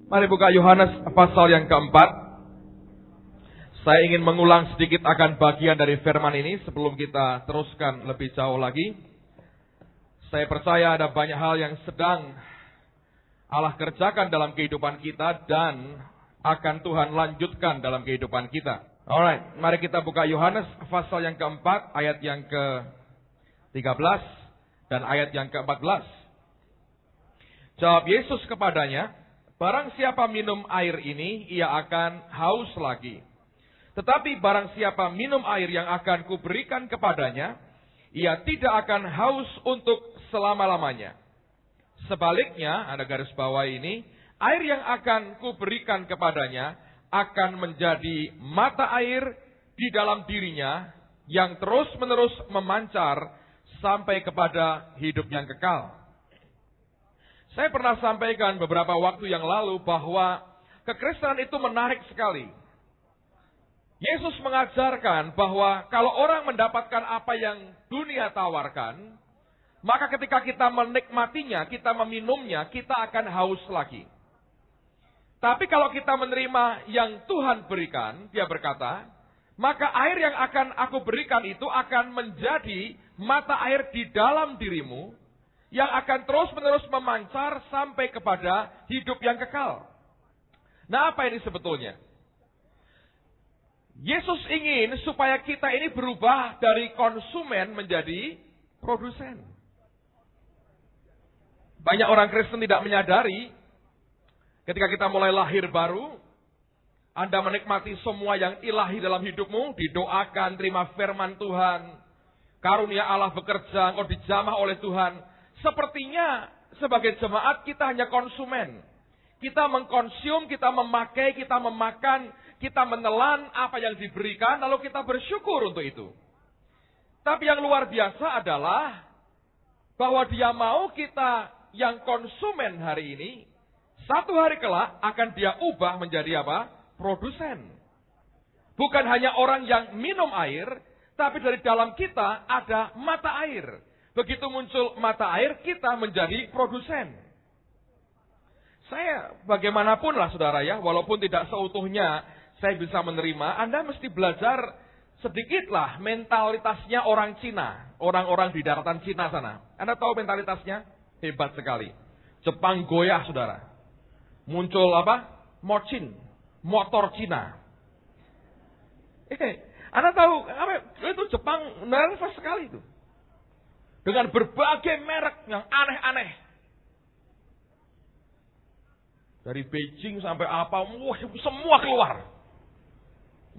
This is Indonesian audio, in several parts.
Mari buka Yohanes pasal yang keempat. Saya ingin mengulang sedikit akan bagian dari firman ini sebelum kita teruskan lebih jauh lagi. Saya percaya ada banyak hal yang sedang Allah kerjakan dalam kehidupan kita dan akan Tuhan lanjutkan dalam kehidupan kita. Alright, mari kita buka Yohanes pasal yang keempat, ayat yang ke-13 dan ayat yang ke-14. Jawab Yesus kepadanya, barang siapa minum air ini, ia akan haus lagi. Tetapi barang siapa minum air yang akan kuberikan kepadanya, ia tidak akan haus untuk selama-lamanya. Sebaliknya, ada garis bawah ini, air yang akan kuberikan kepadanya akan menjadi mata air di dalam dirinya yang terus-menerus memancar sampai kepada hidup yang kekal. Saya pernah sampaikan beberapa waktu yang lalu bahwa kekristenan itu menarik sekali. Yesus mengajarkan bahwa kalau orang mendapatkan apa yang dunia tawarkan, maka ketika kita menikmatinya, kita meminumnya, kita akan haus lagi. Tapi kalau kita menerima yang Tuhan berikan, dia berkata, maka air yang akan aku berikan itu akan menjadi mata air di dalam dirimu, yang akan terus-menerus memancar sampai kepada hidup yang kekal. Nah, apa ini sebetulnya? Yesus ingin supaya kita ini berubah dari konsumen menjadi produsen. Banyak orang Kristen tidak menyadari, ketika kita mulai lahir baru, Anda menikmati semua yang ilahi dalam hidupmu, didoakan, terima firman Tuhan, karunia Allah bekerja, engkau dijamah oleh Tuhan. Sepertinya sebagai jemaat kita hanya konsumen. Kita mengkonsum, kita memakai, kita memakan, kita menelan apa yang diberikan, lalu kita bersyukur untuk itu. Tapi yang luar biasa adalah bahwa dia mau kita yang konsumen hari ini, satu hari kelak akan dia ubah menjadi apa? Produsen. Bukan hanya orang yang minum air, tapi dari dalam kita ada mata air. Begitu muncul mata air, kita menjadi produsen. Saya bagaimanapun lah saudara ya, walaupun tidak seutuhnya saya bisa menerima, Anda mesti belajar sedikitlah mentalitasnya orang Cina. Orang-orang di daratan Cina sana. Anda tahu mentalitasnya? Hebat sekali. Jepang goyah saudara. Muncul apa? Mochin. Motor Cina. Anda tahu, itu Jepang nervous sekali itu. Dengan berbagai merek yang aneh-aneh. Dari Beijing sampai apa, semua keluar.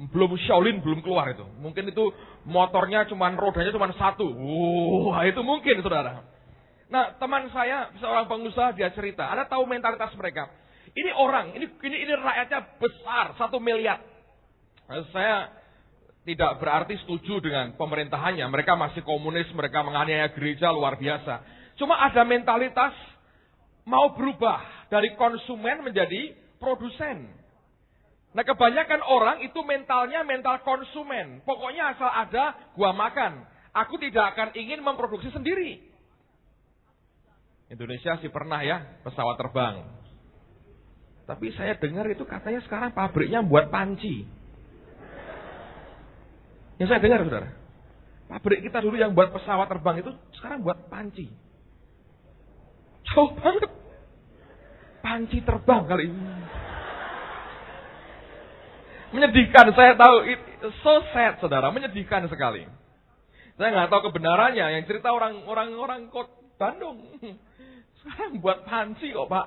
Belum Shaolin belum keluar itu. Mungkin itu motornya rodanya cuma satu. Wah, itu mungkin saudara. Nah, teman saya, seorang pengusaha, dia cerita. Anda tahu mentalitas mereka. Ini orang, ini rakyatnya besar, 1 miliar. Saya tidak berarti setuju dengan pemerintahannya. Mereka masih komunis, mereka menganiaya gereja luar biasa. Cuma ada mentalitas mau berubah dari konsumen menjadi produsen. Nah, kebanyakan orang itu mentalnya mental konsumen. Pokoknya asal ada, gua makan. Aku tidak akan ingin memproduksi sendiri. Indonesia sih pernah ya, pesawat terbang. Tapi saya dengar itu katanya sekarang pabriknya buat panci. Yang saya dengar saudara, pabrik kita dulu yang buat pesawat terbang itu sekarang buat panci. Jauh banget. Panci terbang kali ini. Menyedihkan, saya tahu. So sad saudara, menyedihkan sekali. Saya nggak tahu kebenarannya. Yang cerita orang kota Bandung. Sekarang buat panci kok Pak.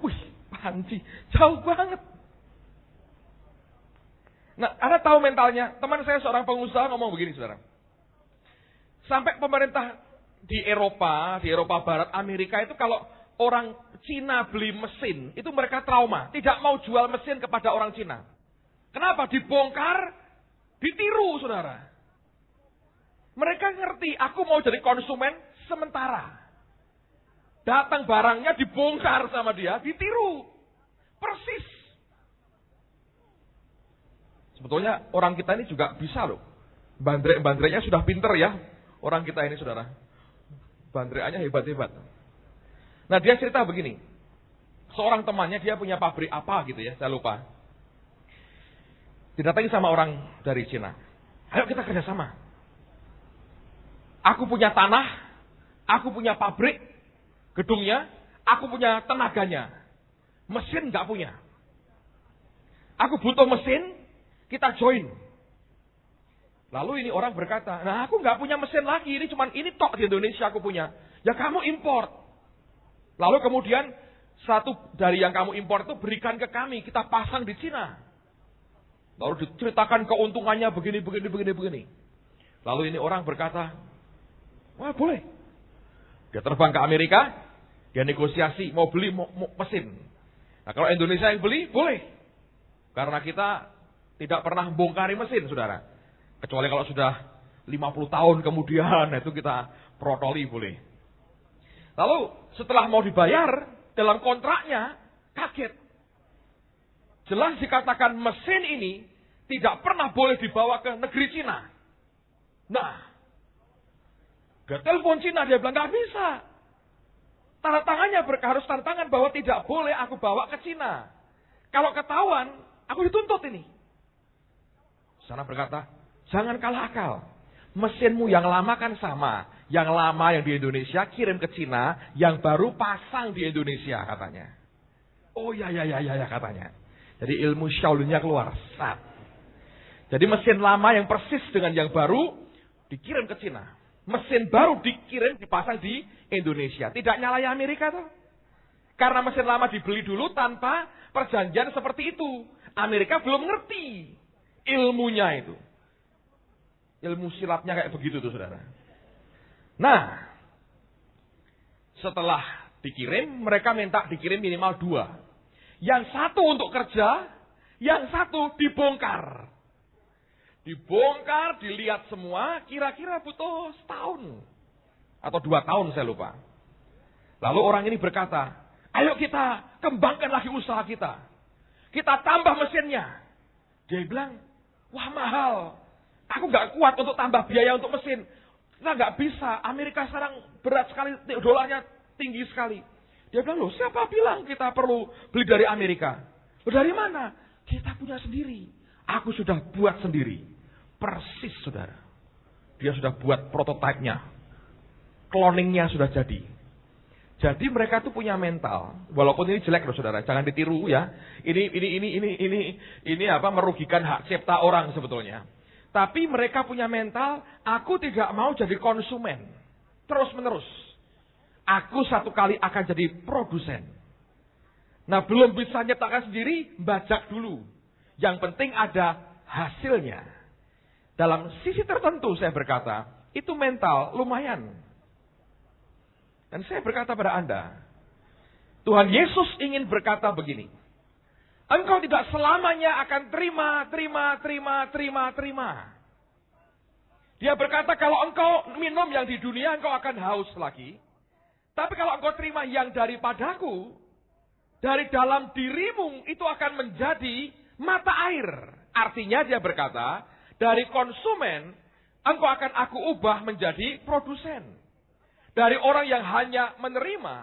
Wih, panci. Jauh banget. Nah, Anda tahu mentalnya. Teman saya seorang pengusaha ngomong begini saudara. Sampai pemerintah di Eropa Barat, Amerika itu kalau orang Cina beli mesin, itu mereka trauma. Tidak mau jual mesin kepada orang Cina. Kenapa? Dibongkar, ditiru saudara. Mereka ngerti, aku mau jadi konsumen sementara. Datang barangnya dibongkar sama dia, ditiru. Persis. Sebetulnya orang kita ini juga bisa loh. Bandrek-bandreknya sudah pinter ya. Orang kita ini saudara. Bandrekannya hebat-hebat. Nah dia cerita begini. seorang temannya, dia punya pabrik apa gitu ya, saya lupa. Didatangi sama orang dari Cina. Ayo kita kerjasama. Aku punya tanah, aku punya pabrik, gedungnya, aku punya tenaganya. Mesin nggak punya. Aku butuh mesin, kita join. Lalu ini orang berkata, nah aku nggak punya mesin lagi, ini tok di Indonesia aku punya. Ya kamu import. Lalu kemudian satu dari yang kamu import itu berikan ke kami, kita pasang di Cina. Lalu diceritakan keuntungannya begini. Lalu ini orang berkata, wah boleh. Dia terbang ke Amerika, dia negosiasi mau beli mesin. Nah kalau Indonesia yang beli, boleh. Karena kita tidak pernah bongkari mesin, saudara. Kecuali kalau sudah 50 tahun kemudian, itu kita protoli boleh. Lalu setelah mau dibayar, dalam kontraknya kaget. Jelas dikatakan mesin ini tidak pernah boleh dibawa ke negeri Cina. Nah, dia telepon Cina, dia bilang nggak bisa. Tanda tangannya harus tanda tangan bahwa tidak boleh aku bawa ke Cina. Kalau ketahuan, aku dituntut ini. Sana berkata, jangan kalah akal. Mesinmu yang lama kan sama. Yang lama yang di Indonesia kirim ke Cina, yang baru pasang di Indonesia katanya. Oh ya katanya. Jadi ilmu Shaolin-nya keluar. Sat. Jadi mesin lama yang persis dengan yang baru dikirim ke Cina. Mesin baru dikirim dipasang di Indonesia. Tidak nyalahi Amerika tuh. Karena mesin lama dibeli dulu tanpa perjanjian seperti itu. Amerika belum ngerti ilmunya itu. Ilmu silatnya kayak begitu tuh saudara. Nah, setelah dikirim, mereka minta dikirim minimal 2. Yang satu untuk kerja, yang satu dibongkar. Dibongkar, dilihat semua, kira-kira butuh setahun. Atau 2 tahun saya lupa. Lalu orang ini berkata, ayo kita kembangkan lagi usaha kita. Kita tambah mesinnya. Dia bilang, wah mahal. Aku gak kuat untuk tambah biaya untuk mesin. Kita gak bisa. Amerika sekarang berat sekali, dolarnya tinggi sekali. Dia bilang, loh siapa bilang kita perlu beli dari Amerika? Loh dari mana? Kita punya sendiri. Aku sudah buat sendiri. Persis saudara. Dia sudah buat prototipenya. Cloningnya sudah jadi. Jadi mereka tuh punya mental. Walaupun ini jelek loh saudara. Jangan ditiru ya. Ini merugikan hak cipta orang sebetulnya. Tapi mereka punya mental, aku tidak mau jadi konsumen. Terus menerus. Aku satu kali akan jadi produsen. Nah belum bisa nyetakan sendiri, bajak dulu. Yang penting ada hasilnya. Dalam sisi tertentu saya berkata, itu mental lumayan. Dan saya berkata pada Anda, Tuhan Yesus ingin berkata begini. Engkau tidak selamanya akan terima. Dia berkata kalau engkau minum yang di dunia engkau akan haus lagi. Tapi kalau engkau terima yang daripadaku, dari dalam dirimu itu akan menjadi mata air. Artinya dia berkata, dari konsumen engkau akan aku ubah menjadi produsen. Dari orang yang hanya menerima,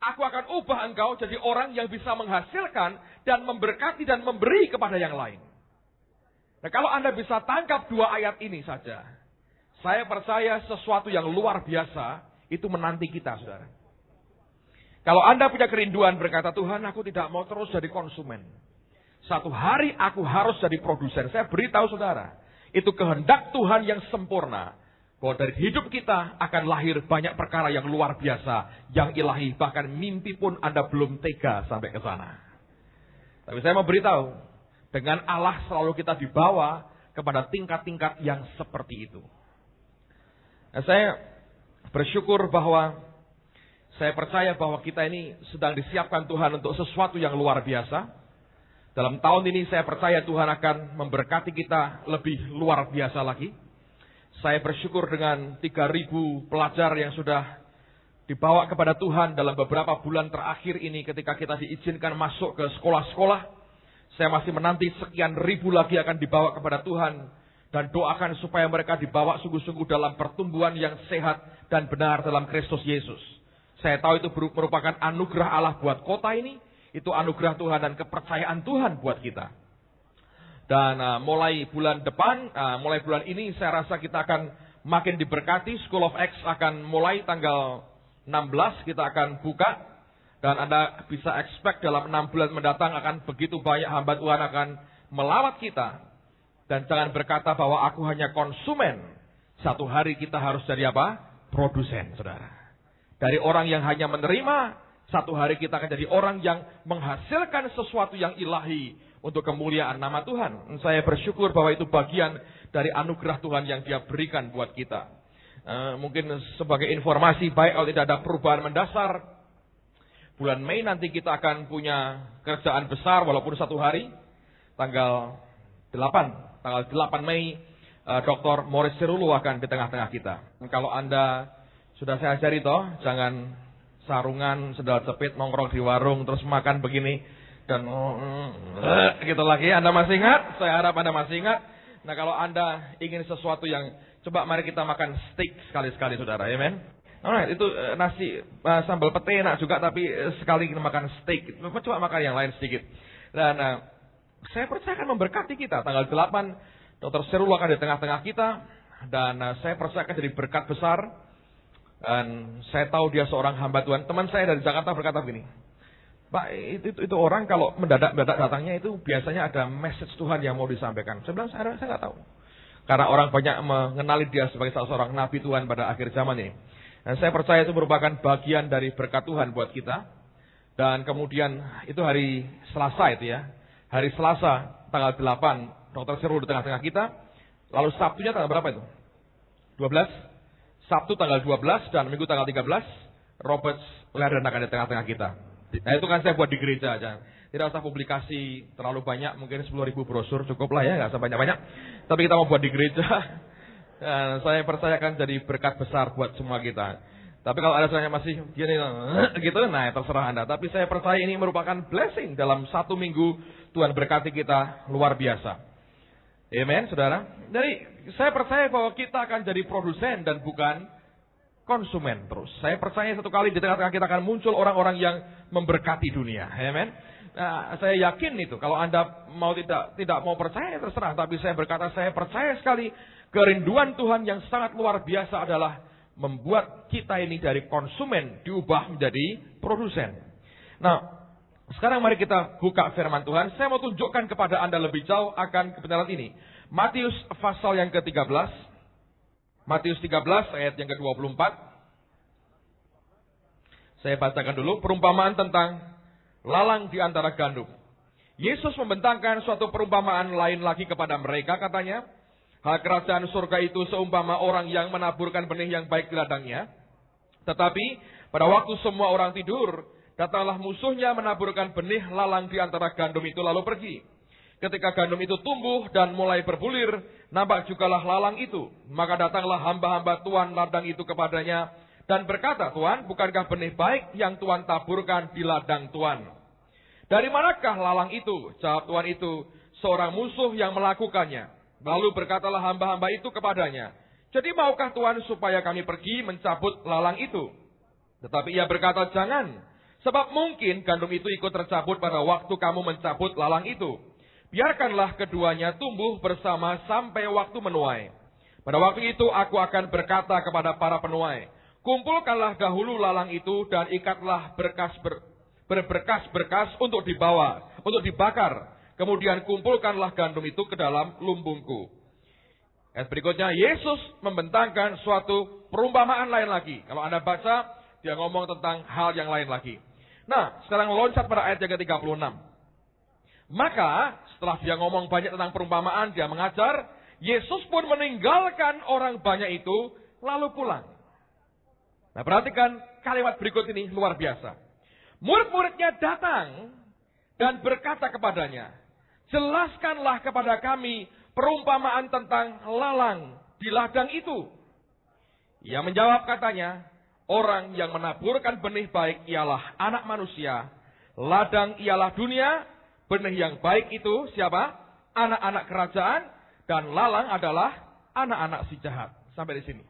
aku akan ubah engkau jadi orang yang bisa menghasilkan dan memberkati dan memberi kepada yang lain. Nah kalau Anda bisa tangkap 2 ayat ini saja, saya percaya sesuatu yang luar biasa itu menanti kita, saudara. Kalau Anda punya kerinduan berkata, Tuhan aku tidak mau terus jadi konsumen. Satu hari aku harus jadi produsen. Saya beritahu saudara, itu kehendak Tuhan yang sempurna. Bahwa dari hidup kita akan lahir banyak perkara yang luar biasa, yang ilahi, bahkan mimpi pun Anda belum tega sampai ke sana. Tapi saya mau beritahu, dengan Allah selalu kita dibawa kepada tingkat-tingkat yang seperti itu. Nah, saya bersyukur bahwa saya percaya bahwa kita ini sedang disiapkan Tuhan untuk sesuatu yang luar biasa. Dalam tahun ini saya percaya Tuhan akan memberkati kita lebih luar biasa lagi. Saya bersyukur dengan 3.000 pelajar yang sudah dibawa kepada Tuhan dalam beberapa bulan terakhir ini ketika kita diizinkan masuk ke sekolah-sekolah. Saya masih menanti sekian ribu lagi akan dibawa kepada Tuhan. Dan doakan supaya mereka dibawa sungguh-sungguh dalam pertumbuhan yang sehat dan benar dalam Kristus Yesus. Saya tahu itu merupakan anugerah Allah buat kota ini. Itu anugerah Tuhan dan kepercayaan Tuhan buat kita. Dan mulai bulan depan, mulai bulan ini saya rasa kita akan makin diberkati. School of Acts akan mulai tanggal 16 kita akan buka. Dan Anda bisa expect dalam 6 bulan mendatang akan begitu banyak hamba Tuhan akan melawat kita. Dan jangan berkata bahwa aku hanya konsumen. Satu hari kita harus jadi apa? Produsen, saudara. Dari orang yang hanya menerima, satu hari kita akan jadi orang yang menghasilkan sesuatu yang ilahi untuk kemuliaan nama Tuhan. Saya bersyukur bahwa itu bagian dari anugerah Tuhan yang Dia berikan buat kita. Mungkin sebagai informasi baik kalau tidak ada perubahan mendasar, bulan Mei nanti kita akan punya kerjaan besar walaupun satu hari. Tanggal 8 Mei, Dr. Morris Sirulu akan di tengah-tengah kita. Kalau Anda sudah saya ajari toh, jangan sarungan, sendal jepit, nongkrong di warung, terus makan begini, dan gitu lagi. Anda masih ingat? Saya harap Anda masih ingat. Nah, kalau Anda ingin sesuatu yang, coba mari kita makan steak sekali-sekali, saudara. Amen. Alright, itu nasi sambal pete enak juga, tapi sekali kita makan steak, coba makan yang lain sedikit. Dan saya percaya akan memberkati kita. Tanggal 8, Dr. Serul akan di tengah-tengah kita, dan saya percaya akan jadi berkat besar. Dan saya tahu dia seorang hamba Tuhan. Teman saya dari Jakarta berkata begini, Pak, itu orang kalau mendadak datangnya itu biasanya ada message Tuhan yang mau disampaikan. Saya bilang, saya nggak tahu. Karena orang banyak mengenali dia sebagai salah seorang nabi Tuhan pada akhir zaman ini. Dan saya percaya itu merupakan bagian dari berkat Tuhan buat kita. Dan kemudian itu hari Selasa itu ya. Hari Selasa tanggal 8, Dr. Sirul di tengah-tengah kita. Lalu Sabtunya tanggal berapa itu? 12? Sabtu tanggal 12 dan Minggu tanggal 13, Robert Lerden akan di tengah-tengah kita. Nah, itu kan saya buat di gereja aja. Tidak usah publikasi terlalu banyak, mungkin 10.000 brosur cukup lah ya, nggak usah banyak-banyak. Tapi kita mau buat di gereja. Dan saya percaya akan jadi berkat besar buat semua kita. Tapi kalau ada soalnya masih gini, gitu, nah terserah Anda. Tapi saya percaya ini merupakan blessing dalam 1 minggu Tuhan berkati kita luar biasa. Amen, saudara. Jadi saya percaya bahwa kita akan jadi produsen dan bukan konsumen terus. Saya percaya satu kali di tengah-tengah kita akan muncul orang-orang yang memberkati dunia. Amen. Nah, saya yakin itu. Kalau Anda mau tidak mau percaya terserah. Tapi saya berkata saya percaya sekali kerinduan Tuhan yang sangat luar biasa adalah membuat kita ini dari konsumen diubah menjadi produsen. Nah, sekarang mari kita buka firman Tuhan. Saya mau tunjukkan kepada Anda lebih jauh akan kebenaran ini. Matius pasal yang ke-13. Matius 13 ayat yang ke-24. Saya bacakan dulu perumpamaan tentang lalang di antara gandum. Yesus membentangkan suatu perumpamaan lain lagi kepada mereka, katanya, hal kerajaan surga itu seumpama orang yang menaburkan benih yang baik di ladangnya. Tetapi pada waktu semua orang tidur, datanglah musuhnya menaburkan benih lalang di antara gandum itu lalu pergi. Ketika gandum itu tumbuh dan mulai berbulir, nampak jugalah lalang itu. Maka datanglah hamba-hamba tuan ladang itu kepadanya dan berkata, Tuan, bukankah benih baik yang Tuan taburkan di ladang Tuan? Dari manakah lalang itu? Jawab tuan itu, seorang musuh yang melakukannya. Lalu berkatalah hamba-hamba itu kepadanya, jadi maukah Tuan supaya kami pergi mencabut lalang itu? Tetapi ia berkata, jangan. Sebab mungkin gandum itu ikut tercabut pada waktu kamu mencabut lalang itu. Biarkanlah keduanya tumbuh bersama sampai waktu menuai. Pada waktu itu aku akan berkata kepada para penuai, kumpulkanlah dahulu lalang itu dan ikatlah berberkas-berkas untuk dibawa, untuk dibakar. Kemudian kumpulkanlah gandum itu ke dalam lumbungku. Ayat berikutnya, Yesus membentangkan suatu perumpamaan lain lagi. Kalau Anda baca, dia ngomong tentang hal yang lain lagi. Nah, sekarang loncat pada ayat yang ke-36. Maka, setelah dia ngomong banyak tentang perumpamaan, dia mengajar, Yesus pun meninggalkan orang banyak itu, lalu pulang. Nah, perhatikan kalimat berikut ini luar biasa. Murid-muridnya datang dan berkata kepadanya, jelaskanlah kepada kami perumpamaan tentang lalang di ladang itu. Ia menjawab katanya, orang yang menaburkan benih baik ialah anak manusia. Ladang ialah dunia. Benih yang baik itu siapa? Anak-anak kerajaan. Dan lalang adalah anak-anak si jahat. Sampai di sini.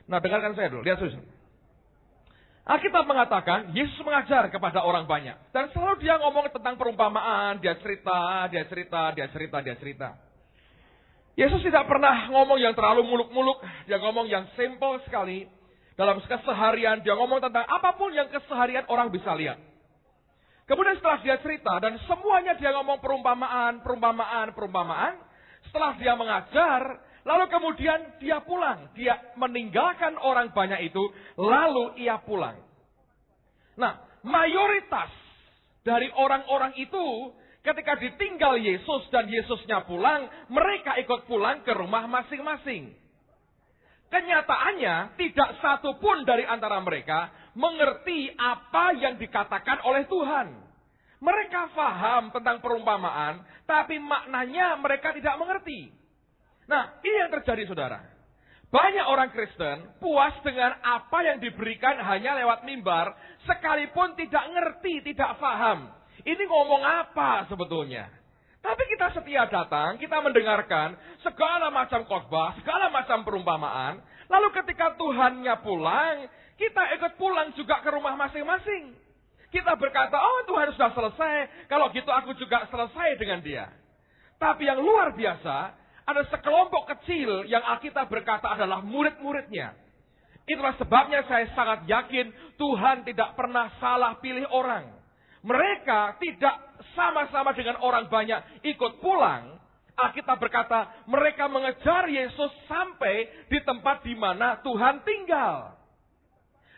Nah, dengarkan saya dulu. Lihat, saudara. Alkitab mengatakan Yesus mengajar kepada orang banyak. Dan selalu dia ngomong tentang perumpamaan, dia cerita. Yesus tidak pernah ngomong yang terlalu muluk-muluk, dia ngomong yang simple sekali. Dalam keseharian dia ngomong tentang apapun yang keseharian orang bisa lihat. Kemudian setelah dia cerita dan semuanya dia ngomong perumpamaan. Setelah dia mengajar, lalu kemudian dia pulang. Dia meninggalkan orang banyak itu, lalu ia pulang. Nah, mayoritas dari orang-orang itu ketika ditinggal Yesus dan Yesusnya pulang, mereka ikut pulang ke rumah masing-masing. Kenyataannya, tidak satu pun dari antara mereka mengerti apa yang dikatakan oleh Tuhan. Mereka paham tentang perumpamaan, tapi maknanya mereka tidak mengerti. Nah, ini yang terjadi, saudara. Banyak orang Kristen puas dengan apa yang diberikan hanya lewat mimbar, sekalipun tidak ngerti, tidak paham. Ini ngomong apa sebetulnya? Tapi kita setia datang, kita mendengarkan segala macam khotbah, segala macam perumpamaan. Lalu ketika Tuhannya pulang, kita ikut pulang juga ke rumah masing-masing. Kita berkata, oh Tuhan sudah selesai, kalau gitu aku juga selesai dengan dia. Tapi yang luar biasa, ada sekelompok kecil yang Alkitab berkata adalah murid-muridnya. Itulah sebabnya saya sangat yakin Tuhan tidak pernah salah pilih orang. Mereka tidak sama-sama dengan orang banyak ikut pulang. Alkitab berkata mereka mengejar Yesus sampai di tempat di mana Tuhan tinggal.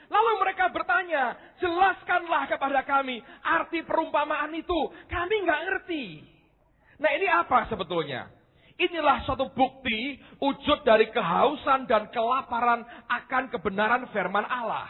Lalu mereka bertanya, jelaskanlah kepada kami arti perumpamaan itu. Kami nggak ngerti. Nah, ini apa sebetulnya? Inilah suatu bukti wujud dari kehausan dan kelaparan akan kebenaran firman Allah.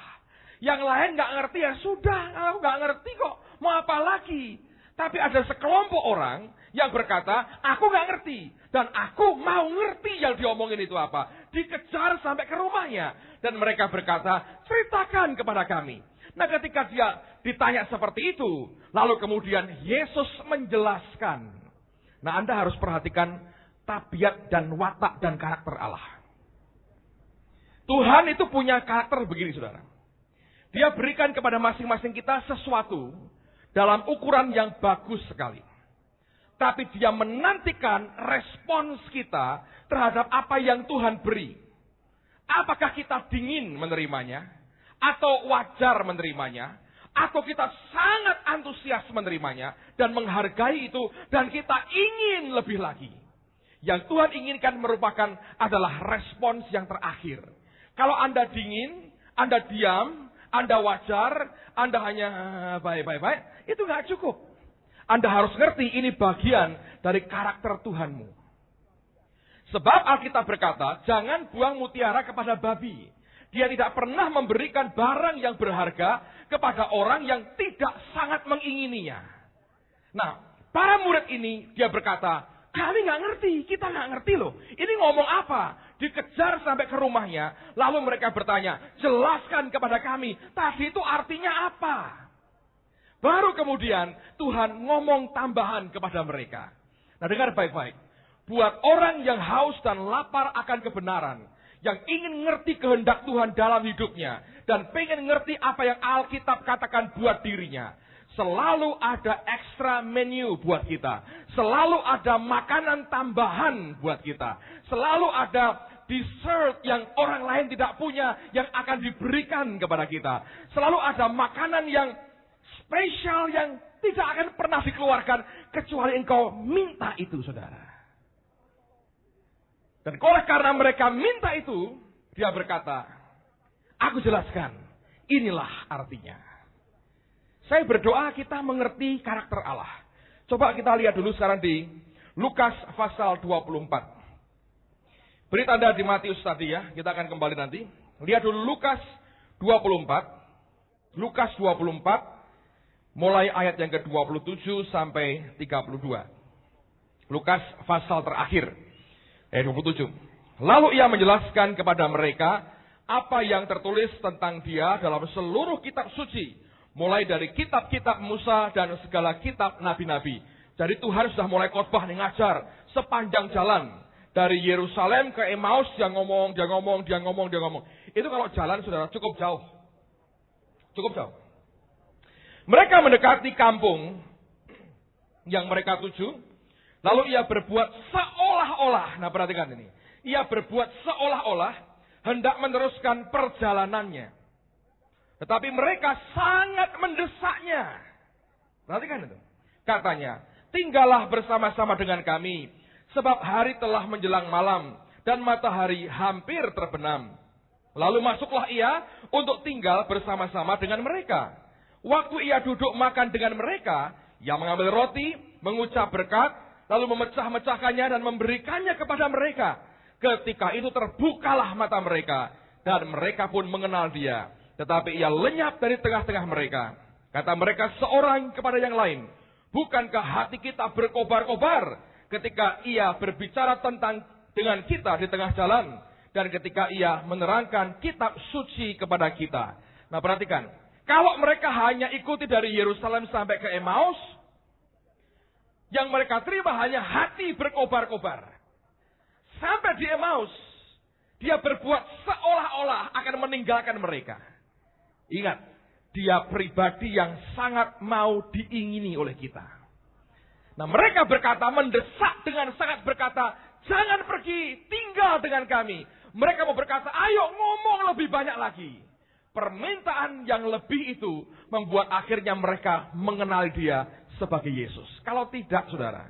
Yang lain nggak ngerti, ya sudah, aku nggak ngerti kok. Mau apa lagi? Tapi ada sekelompok orang yang berkata, aku nggak ngerti. Dan aku mau ngerti yang diomongin itu apa. Dikejar sampai ke rumahnya. Dan mereka berkata, ceritakan kepada kami. Nah, ketika dia ditanya seperti itu, lalu kemudian Yesus menjelaskan. Nah, Anda harus perhatikan tabiat dan watak dan karakter Allah. Tuhan itu punya karakter begini, saudara. Dia berikan kepada masing-masing kita sesuatu dalam ukuran yang bagus sekali. Tapi dia menantikan respons kita terhadap apa yang Tuhan beri. Apakah kita dingin menerimanya? Atau wajar menerimanya? Atau kita sangat antusias menerimanya dan menghargai itu dan kita ingin lebih lagi? Yang Tuhan inginkan merupakan adalah respons yang terakhir. Kalau Anda dingin, Anda diam, Anda wajar, Anda hanya baik-baik, itu nggak cukup. Anda harus ngerti ini bagian dari karakter Tuhanmu. Sebab Alkitab berkata, jangan buang mutiara kepada babi. Dia tidak pernah memberikan barang yang berharga kepada orang yang tidak sangat mengingininya. Nah, para murid ini, dia berkata, kami nggak ngerti, kita nggak ngerti loh. Ini ngomong apa? Dikejar sampai ke rumahnya. Lalu mereka bertanya, jelaskan kepada kami, tadi itu artinya apa? Baru kemudian Tuhan ngomong tambahan kepada mereka. Nah, dengar baik-baik. Buat orang yang haus dan lapar akan kebenaran, yang ingin ngerti kehendak Tuhan dalam hidupnya, dan pengen ngerti apa yang Alkitab katakan buat dirinya, selalu ada extra menu buat kita. Selalu ada makanan tambahan buat kita. Selalu ada dessert yang orang lain tidak punya yang akan diberikan kepada kita. Selalu ada makanan yang spesial yang tidak akan pernah dikeluarkan kecuali engkau minta itu, saudara. Dan oleh karena mereka minta itu, dia berkata, aku jelaskan, inilah artinya. Saya berdoa kita mengerti karakter Allah. Coba kita lihat dulu sekarang di Lukas pasal 24. Beri tanda di Matius tadi ya, kita akan kembali nanti. Lihat dulu Lukas 24. Lukas 24, mulai ayat yang ke-27 sampai 32. Lukas pasal terakhir, ayat 27. Lalu ia menjelaskan kepada mereka apa yang tertulis tentang dia dalam seluruh kitab suci. Mulai dari kitab-kitab Musa dan segala kitab nabi-nabi. Jadi Tuhan sudah mulai khotbah nih, ngajar sepanjang jalan. Dari Yerusalem ke Emmaus, dia ngomong. Itu kalau jalan saudara cukup jauh. Cukup jauh. Mereka mendekati kampung yang mereka tuju. Lalu ia berbuat seolah-olah. Nah, perhatikan ini. Ia berbuat seolah-olah hendak meneruskan perjalanannya. Tetapi mereka sangat mendesaknya. Perhatikan itu. Katanya, tinggallah bersama-sama dengan kami. Sebab hari telah menjelang malam. Dan matahari hampir terbenam. Lalu masuklah ia untuk tinggal bersama-sama dengan mereka. Waktu ia duduk makan dengan mereka, ia mengambil roti, mengucap berkat, lalu memecah-mecahkannya dan memberikannya kepada mereka. Ketika itu terbukalah mata mereka, dan mereka pun mengenal dia. Tetapi ia lenyap dari tengah-tengah mereka. Kata mereka seorang kepada yang lain, bukankah hati kita berkobar-kobar ketika ia berbicara dengan kita di tengah jalan, dan ketika ia menerangkan kitab suci kepada kita. Nah, perhatikan, kalau mereka hanya ikuti dari Yerusalem sampai ke Emmaus, yang mereka terima hanya hati berkobar-kobar. Sampai di Emmaus, dia berbuat seolah-olah akan meninggalkan mereka. Ingat, dia pribadi yang sangat mau diingini oleh kita. Nah, mereka berkata, mendesak dengan sangat berkata, jangan pergi, tinggal dengan kami. Mereka mau berkata, ayo ngomong lebih banyak lagi. Permintaan yang lebih itu membuat akhirnya mereka mengenal dia sebagai Yesus. Kalau tidak, saudara,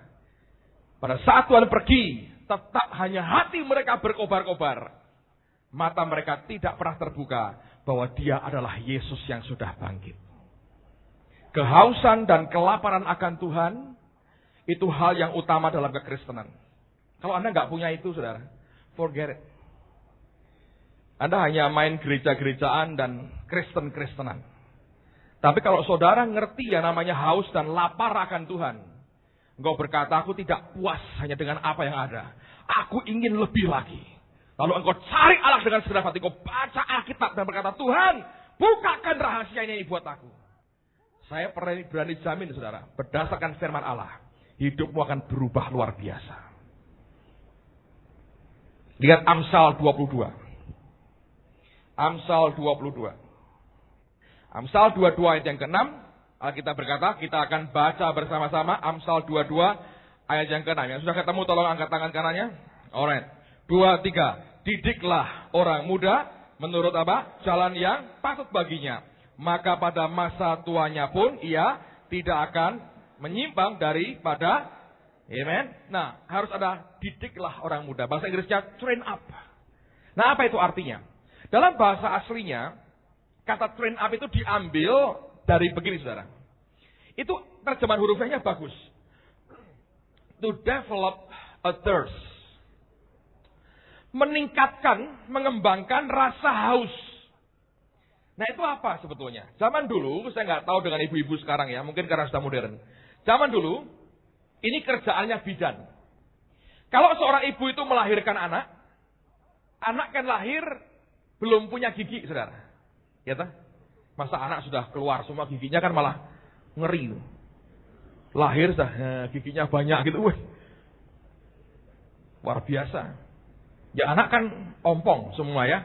pada saat Tuhan pergi, tetap hanya hati mereka berkobar-kobar. Mata mereka tidak pernah terbuka bahwa dia adalah Yesus yang sudah bangkit. Kehausan dan kelaparan akan Tuhan, itu hal yang utama dalam kekristenan. Kalau Anda nggak punya itu, saudara, forget it. Anda hanya main gereja-gerejaan dan Kristen-Kristenan. Tapi kalau saudara ngerti yang namanya haus dan lapar akan Tuhan, engkau berkata, aku tidak puas hanya dengan apa yang ada. Aku ingin lebih lagi. Lalu engkau cari Allah dengan segenap hati, engkau baca Alkitab dan berkata, Tuhan, bukakan rahasia ini buat aku. Saya berani jamin, saudara, berdasarkan firman Allah, hidupmu akan berubah luar biasa. Lihat Amsal 22. Amsal 22. Amsal 22 ayat yang ke-6. Alkitab berkata, kita akan baca bersama-sama Amsal 22 ayat yang ke-6. Yang sudah ketemu tolong angkat tangan kanannya. Alright. 2, 3. Didiklah orang muda menurut apa? Jalan yang patut baginya. Maka pada masa tuanya pun ia tidak akan menyimpang daripada. Amen. Nah, harus ada didiklah orang muda. Bahasa Inggrisnya train up. Nah, apa itu artinya? Dalam bahasa aslinya, kata train up itu diambil dari begini, saudara. Itu terjemahan hurufnya bagus. To develop a thirst. Meningkatkan, mengembangkan rasa haus. Nah, itu apa sebetulnya? Zaman dulu, saya nggak tahu dengan ibu-ibu sekarang ya, mungkin karena sudah modern. Zaman dulu, ini kerjaannya bidan. Kalau seorang ibu itu melahirkan anak kan lahir belum punya gigi, saudara. Ya tak? Masa anak sudah keluar semua giginya kan malah ngeri. Lahir sudah giginya banyak gitu. Wih. Luar biasa. Ya anak kan ompong semua ya.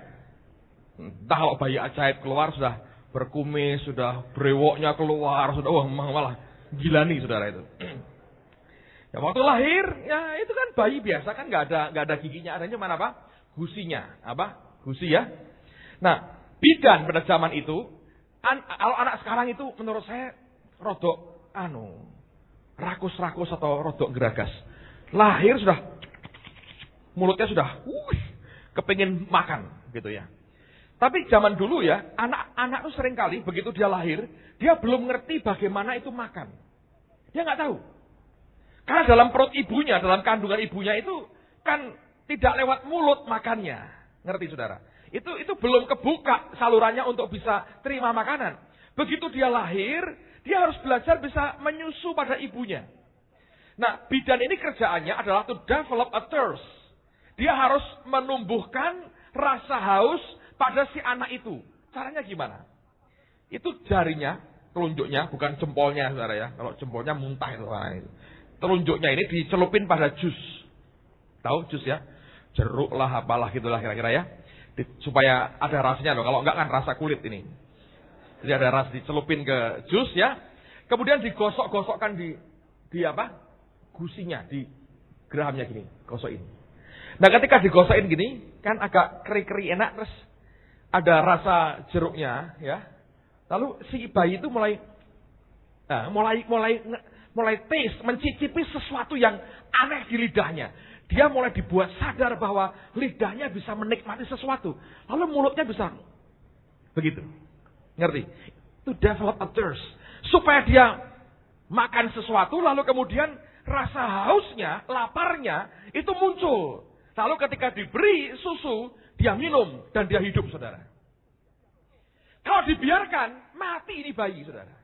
Entah kalau bayi ajaib keluar sudah berkumis, sudah brewoknya keluar, sudah malah gila nih, saudara itu. Ya waktu lahir, ya itu kan bayi biasa kan nggak ada giginya, adanya mana apa? Gusinya, apa? Gusi ya. Nah, bidan pada zaman itu, kalau anak sekarang itu menurut saya rodok rakus-rakus atau rodok geragas. Lahir sudah mulutnya sudah kepingin makan gitu ya. Tapi zaman dulu ya, anak-anak itu seringkali begitu dia lahir, dia belum ngerti bagaimana itu makan. Dia nggak tahu. Karena dalam perut ibunya, dalam kandungan ibunya itu kan tidak lewat mulut makannya. Ngerti, saudara? Itu belum kebuka salurannya untuk bisa terima makanan. Begitu dia lahir, dia harus belajar bisa menyusu pada ibunya. Nah, bidan ini kerjaannya adalah to develop a thirst. Dia harus menumbuhkan rasa haus pada si anak itu. Caranya gimana? Itu jarinya, telunjuknya, bukan jempolnya, saudara ya. Kalau jempolnya muntah itu. Telunjuknya ini dicelupin pada jus. Tahu jus ya? Jeruk lah, apalah gitulah kira-kira ya. Supaya ada rasanya loh. Kalau enggak kan rasa kulit ini. Jadi ada rasa dicelupin ke jus ya. Kemudian digosok-gosokkan di apa? Gusinya, di gerahamnya gini, gosokin. Nah, ketika digosokin gini, kan agak keri-keri enak, terus ada rasa jeruknya ya. Lalu si bayi itu mulai taste, mencicipi sesuatu yang aneh di lidahnya. Dia mulai dibuat sadar bahwa lidahnya bisa menikmati sesuatu. Lalu mulutnya bisa begitu. Ngerti? To develop a thirst. Supaya dia makan sesuatu, lalu kemudian rasa hausnya, laparnya, itu muncul. Lalu ketika diberi susu, dia minum dan dia hidup, saudara. Kalau dibiarkan, mati ini bayi, saudara.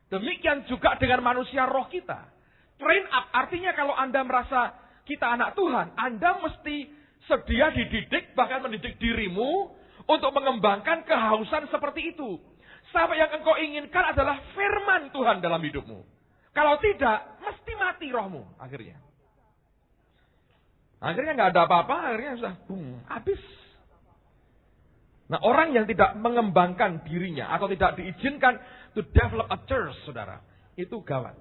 Demikian juga dengan manusia roh kita. Train up, artinya kalau Anda merasa kita anak Tuhan, Anda mesti sedia dididik, bahkan mendidik dirimu untuk mengembangkan kehausan seperti itu. Sampai yang engkau inginkan adalah firman Tuhan dalam hidupmu. Kalau tidak, mesti mati rohmu akhirnya. Akhirnya nggak ada apa-apa, akhirnya sudah habis. Nah, orang yang tidak mengembangkan dirinya atau tidak diizinkan to develop a thirst, saudara, itu gawat.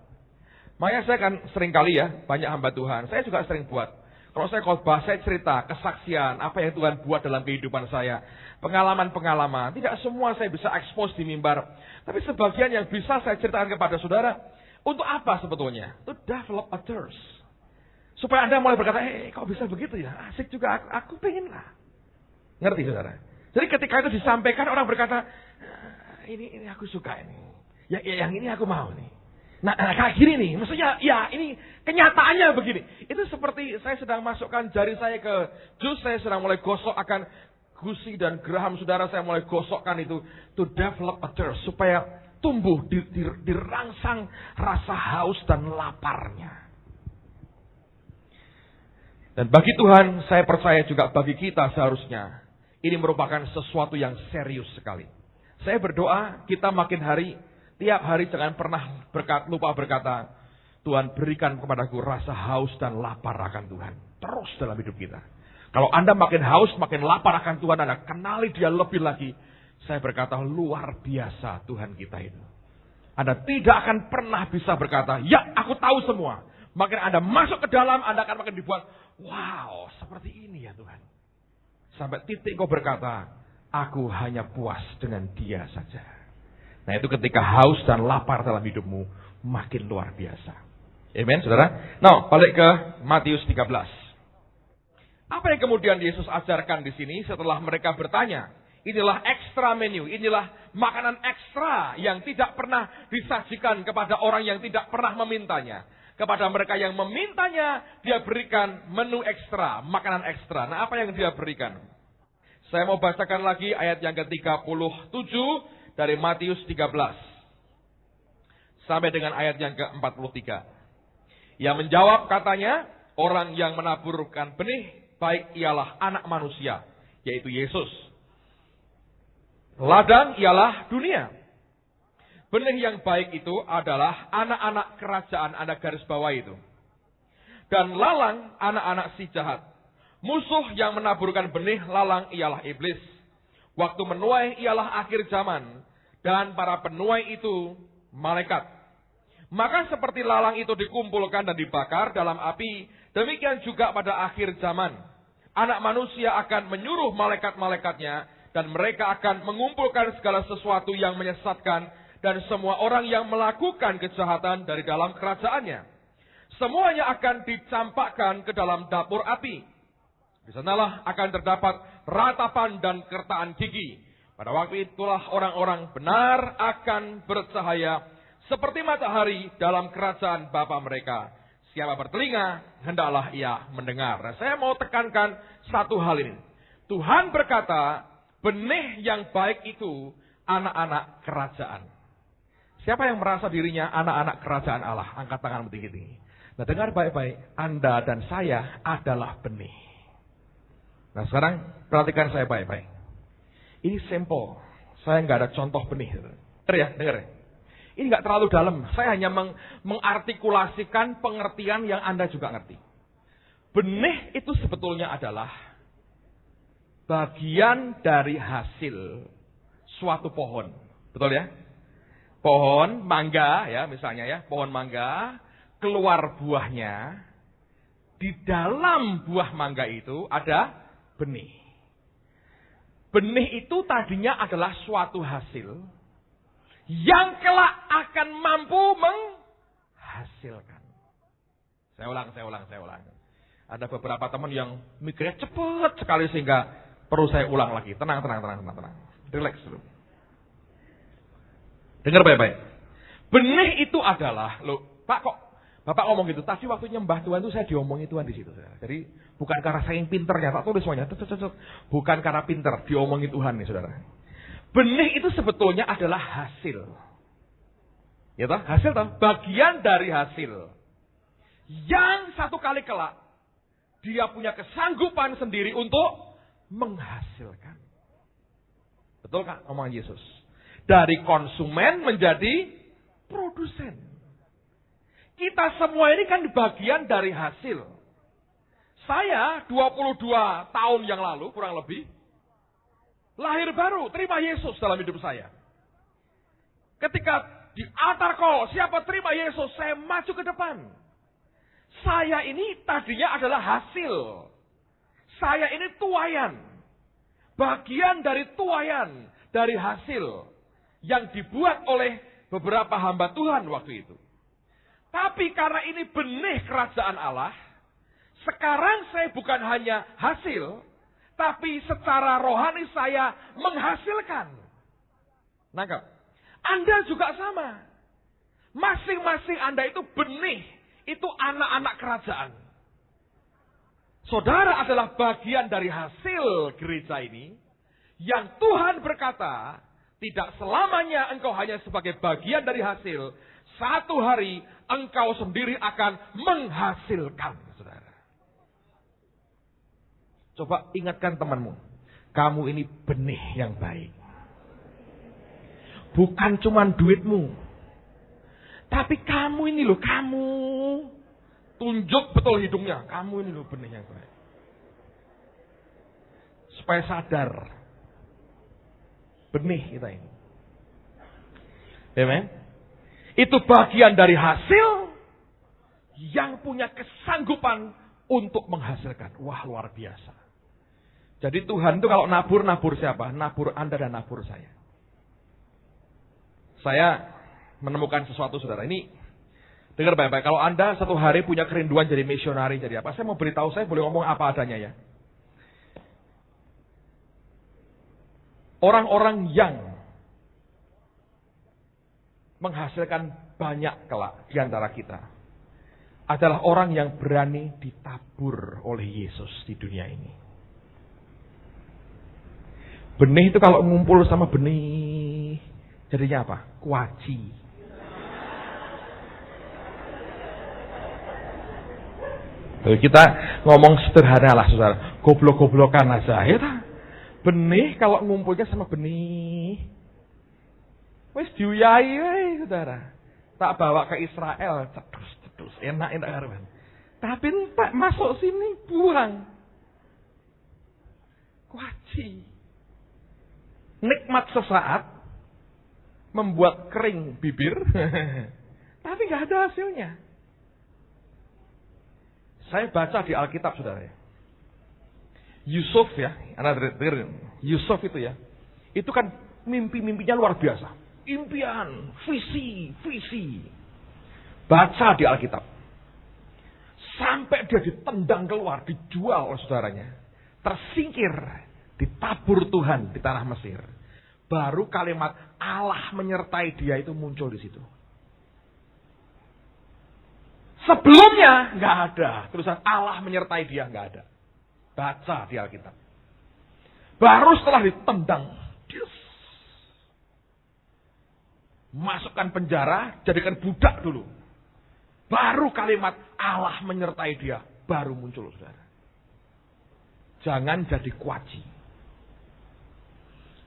Makanya saya kan sering kali ya, banyak hamba Tuhan. Saya juga sering buat. Kalau saya khotbah, saya cerita kesaksian apa yang Tuhan buat dalam kehidupan saya. Pengalaman-pengalaman. Tidak semua saya bisa expose di mimbar. Tapi sebagian yang bisa saya ceritakan kepada saudara. Untuk apa sebetulnya? To develop a thirst. Supaya Anda mulai berkata, kok bisa begitu ya? Asik juga, aku pengen lah. Ngerti saudara? Jadi ketika itu disampaikan, orang berkata, ini aku suka ini. Yang ini aku mau nih. Nah, kayak gini nih, maksudnya ya ini kenyataannya begini. Itu seperti saya sedang masukkan jari saya ke jus, saya sedang mulai gosok akan gusi dan geraham saudara, saya mulai gosokkan itu to develop a thirst, supaya tumbuh dirangsang rasa haus dan laparnya. Dan bagi Tuhan, saya percaya juga bagi kita seharusnya ini merupakan sesuatu yang serius sekali. Saya berdoa kita makin hari, tiap hari jangan pernah lupa berkata, Tuhan berikan kepadaku rasa haus dan lapar akan Tuhan. Terus dalam hidup kita. Kalau Anda makin haus, makin lapar akan Tuhan, Anda kenali dia lebih lagi. Saya berkata luar biasa Tuhan kita itu. Anda tidak akan pernah bisa berkata, ya aku tahu semua. Makin Anda masuk ke dalam, Anda akan makin dibuat, wow seperti ini ya Tuhan. Sampai titik kau berkata, aku hanya puas dengan dia saja. Nah itu ketika haus dan lapar dalam hidupmu makin luar biasa. Amen, saudara. Nah, balik ke Matius 13. Apa yang kemudian Yesus ajarkan di sini setelah mereka bertanya? Inilah ekstra menu, inilah makanan ekstra yang tidak pernah disajikan kepada orang yang tidak pernah memintanya. Kepada mereka yang memintanya, dia berikan menu ekstra, makanan ekstra. Nah, apa yang dia berikan? Saya mau bacakan lagi ayat yang ke-37 dari Matius 13. Sampai dengan ayat yang ke-43. Yang menjawab katanya, orang yang menaburkan benih, baik ialah anak manusia, yaitu Yesus. Ladang ialah dunia. Benih yang baik itu adalah anak-anak kerajaan, Anda garis bawah itu. Dan lalang anak-anak si jahat. Musuh yang menaburkan benih lalang ialah iblis. Waktu menuai ialah akhir zaman. Dan para penuai itu malaikat. Maka seperti lalang itu dikumpulkan dan dibakar dalam api. Demikian juga pada akhir zaman. Anak manusia akan menyuruh malaikat-malaikatnya. Dan mereka akan mengumpulkan segala sesuatu yang menyesatkan. Dan semua orang yang melakukan kejahatan dari dalam kerajaannya. Semuanya akan dicampakkan ke dalam dapur api. Di sanalah akan terdapat ratapan dan kertaan gigi. Pada waktu itulah orang-orang benar akan bercahaya seperti matahari dalam kerajaan Bapa mereka. Siapa bertelinga, hendaklah ia mendengar. Nah, saya mau tekankan satu hal ini. Tuhan berkata, benih yang baik itu anak-anak kerajaan. Siapa yang merasa dirinya anak-anak kerajaan Allah? Angkat tangan tinggi-tinggi. Nah, dengar baik-baik. Anda dan saya adalah benih. Nah sekarang perhatikan saya baik-baik. Ini simple. Saya nggak ada contoh benih. Dengar ya. Ini nggak terlalu dalam. Saya hanya mengartikulasikan pengertian yang Anda juga ngerti. Benih itu sebetulnya adalah bagian dari hasil suatu pohon. Betul ya? Pohon mangga ya misalnya ya, pohon mangga keluar buahnya, di dalam buah mangga itu ada benih. Benih itu tadinya adalah suatu hasil yang kelak akan mampu menghasilkan. Saya ulang. Ada beberapa teman yang mikirnya cepat sekali sehingga perlu saya ulang lagi. Tenang. Relax dulu. Dengar baik-baik. Benih itu adalah, loh, Pak kok Bapak ngomong gitu? Tadi waktu nyembah Tuhan itu saya diomongin Tuhan di situ. Jadi bukan karena saya yang pinternya, tak tulis semuanya. Bukan karena pinter, diomongin Tuhan nih saudara. Benih itu sebetulnya adalah hasil. Ya toh? Hasil toh? Bagian dari hasil. Yang satu kali kelak, dia punya kesanggupan sendiri untuk menghasilkan. Betul kan omongan Yesus? Dari konsumen menjadi produsen. Kita semua ini kan bagian dari hasil. Saya 22 tahun yang lalu kurang lebih lahir baru, terima Yesus dalam hidup saya. Ketika di altar call, siapa terima Yesus, saya maju ke depan. Saya ini tadinya adalah hasil. Saya ini tuaian. Bagian dari tuaian, dari hasil yang dibuat oleh beberapa hamba Tuhan waktu itu. Tapi karena ini benih kerajaan Allah, sekarang saya bukan hanya hasil, tapi secara rohani saya menghasilkan. Nangkap? Anda juga sama. Masing-masing Anda itu benih, itu anak-anak kerajaan. Saudara adalah bagian dari hasil gereja ini, yang Tuhan berkata, tidak selamanya engkau hanya sebagai bagian dari hasil. Satu hari engkau sendiri akan menghasilkan, saudara. Coba ingatkan temanmu, kamu ini benih yang baik. Bukan cuma duitmu, tapi kamu ini loh, kamu tunjuk betul hidungnya, kamu ini loh benih yang baik. Supaya sadar, benih kita ini. Amen. Itu bagian dari hasil yang punya kesanggupan untuk menghasilkan. Wah, luar biasa. Jadi Tuhan itu kalau nabur siapa? Nabur Anda dan nabur saya. Saya menemukan sesuatu saudara. Ini dengar baik-baik. Kalau Anda satu hari punya kerinduan jadi misionari, jadi apa? Saya mau beritahu, saya boleh ngomong apa adanya ya. Orang-orang yang menghasilkan banyak kelak di antara kita adalah orang yang berani ditabur oleh Yesus di dunia ini. Benih itu kalau ngumpul sama benih, jadinya apa? Kuaci. Jadi kita ngomong sederhana lah saudara, goblok-goblokan aja ya. Benih kalau ngumpulnya sama benih, wis diuyai saudara. Tak bawa ke Israel, cedus, enak karuan. Tapi tak masuk sini, buang. Kuaci. Nikmat sesaat, membuat kering bibir, tapi nggak ada hasilnya. Saya baca di Alkitab saudara ya. Yusuf ya, Anda dengerin, Yusuf itu ya, itu kan mimpi-mimpinya luar biasa. Impian, visi. Baca di Alkitab. Sampai dia ditendang keluar, dijual oleh saudaranya. Tersingkir, ditabur Tuhan di tanah Mesir. Baru kalimat Allah menyertai dia itu muncul di situ. Sebelumnya nggak ada tulisan Allah menyertai dia, nggak ada. Baca di Alkitab. Baru setelah ditendang, masukkan penjara, jadikan budak dulu. Baru kalimat Allah menyertai dia, baru muncul saudara. Jangan jadi kuaci.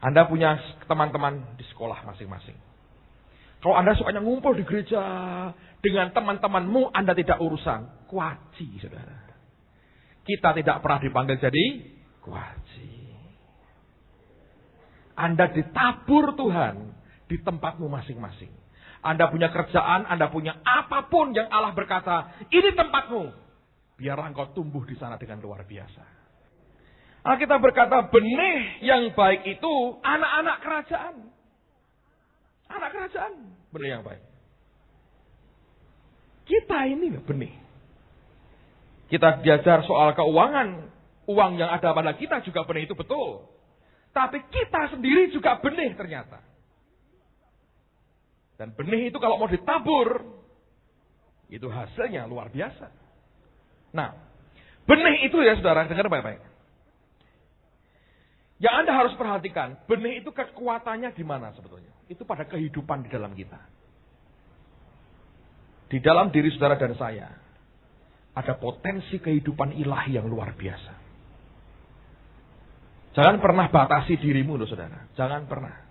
Anda punya teman-teman di sekolah masing-masing. Kalau Anda sukanya ngumpul di gereja dengan teman-temanmu, Anda tidak urusan. Kuaci saudara. Kita tidak pernah dipanggil jadi kuaci. Anda ditabur Tuhan di tempatmu masing-masing. Anda punya kerjaan, Anda punya apapun yang Allah berkata, ini tempatmu. Biarlah engkau tumbuh di sana dengan luar biasa. Alkitab berkata, benih yang baik itu anak-anak kerajaan. Anak kerajaan, benih yang baik. Kita ini benih. Kita belajar soal keuangan. Uang yang ada pada kita juga benih, itu betul. Tapi kita sendiri juga benih ternyata. Dan benih itu kalau mau ditabur, itu hasilnya luar biasa. Nah, benih itu ya saudara, dengar baik-baik. Yang Anda harus perhatikan, benih itu kekuatannya di mana sebetulnya? Itu pada kehidupan di dalam kita. Di dalam diri saudara dan saya, ada potensi kehidupan ilahi yang luar biasa. Jangan pernah batasi dirimu loh saudara. Jangan pernah.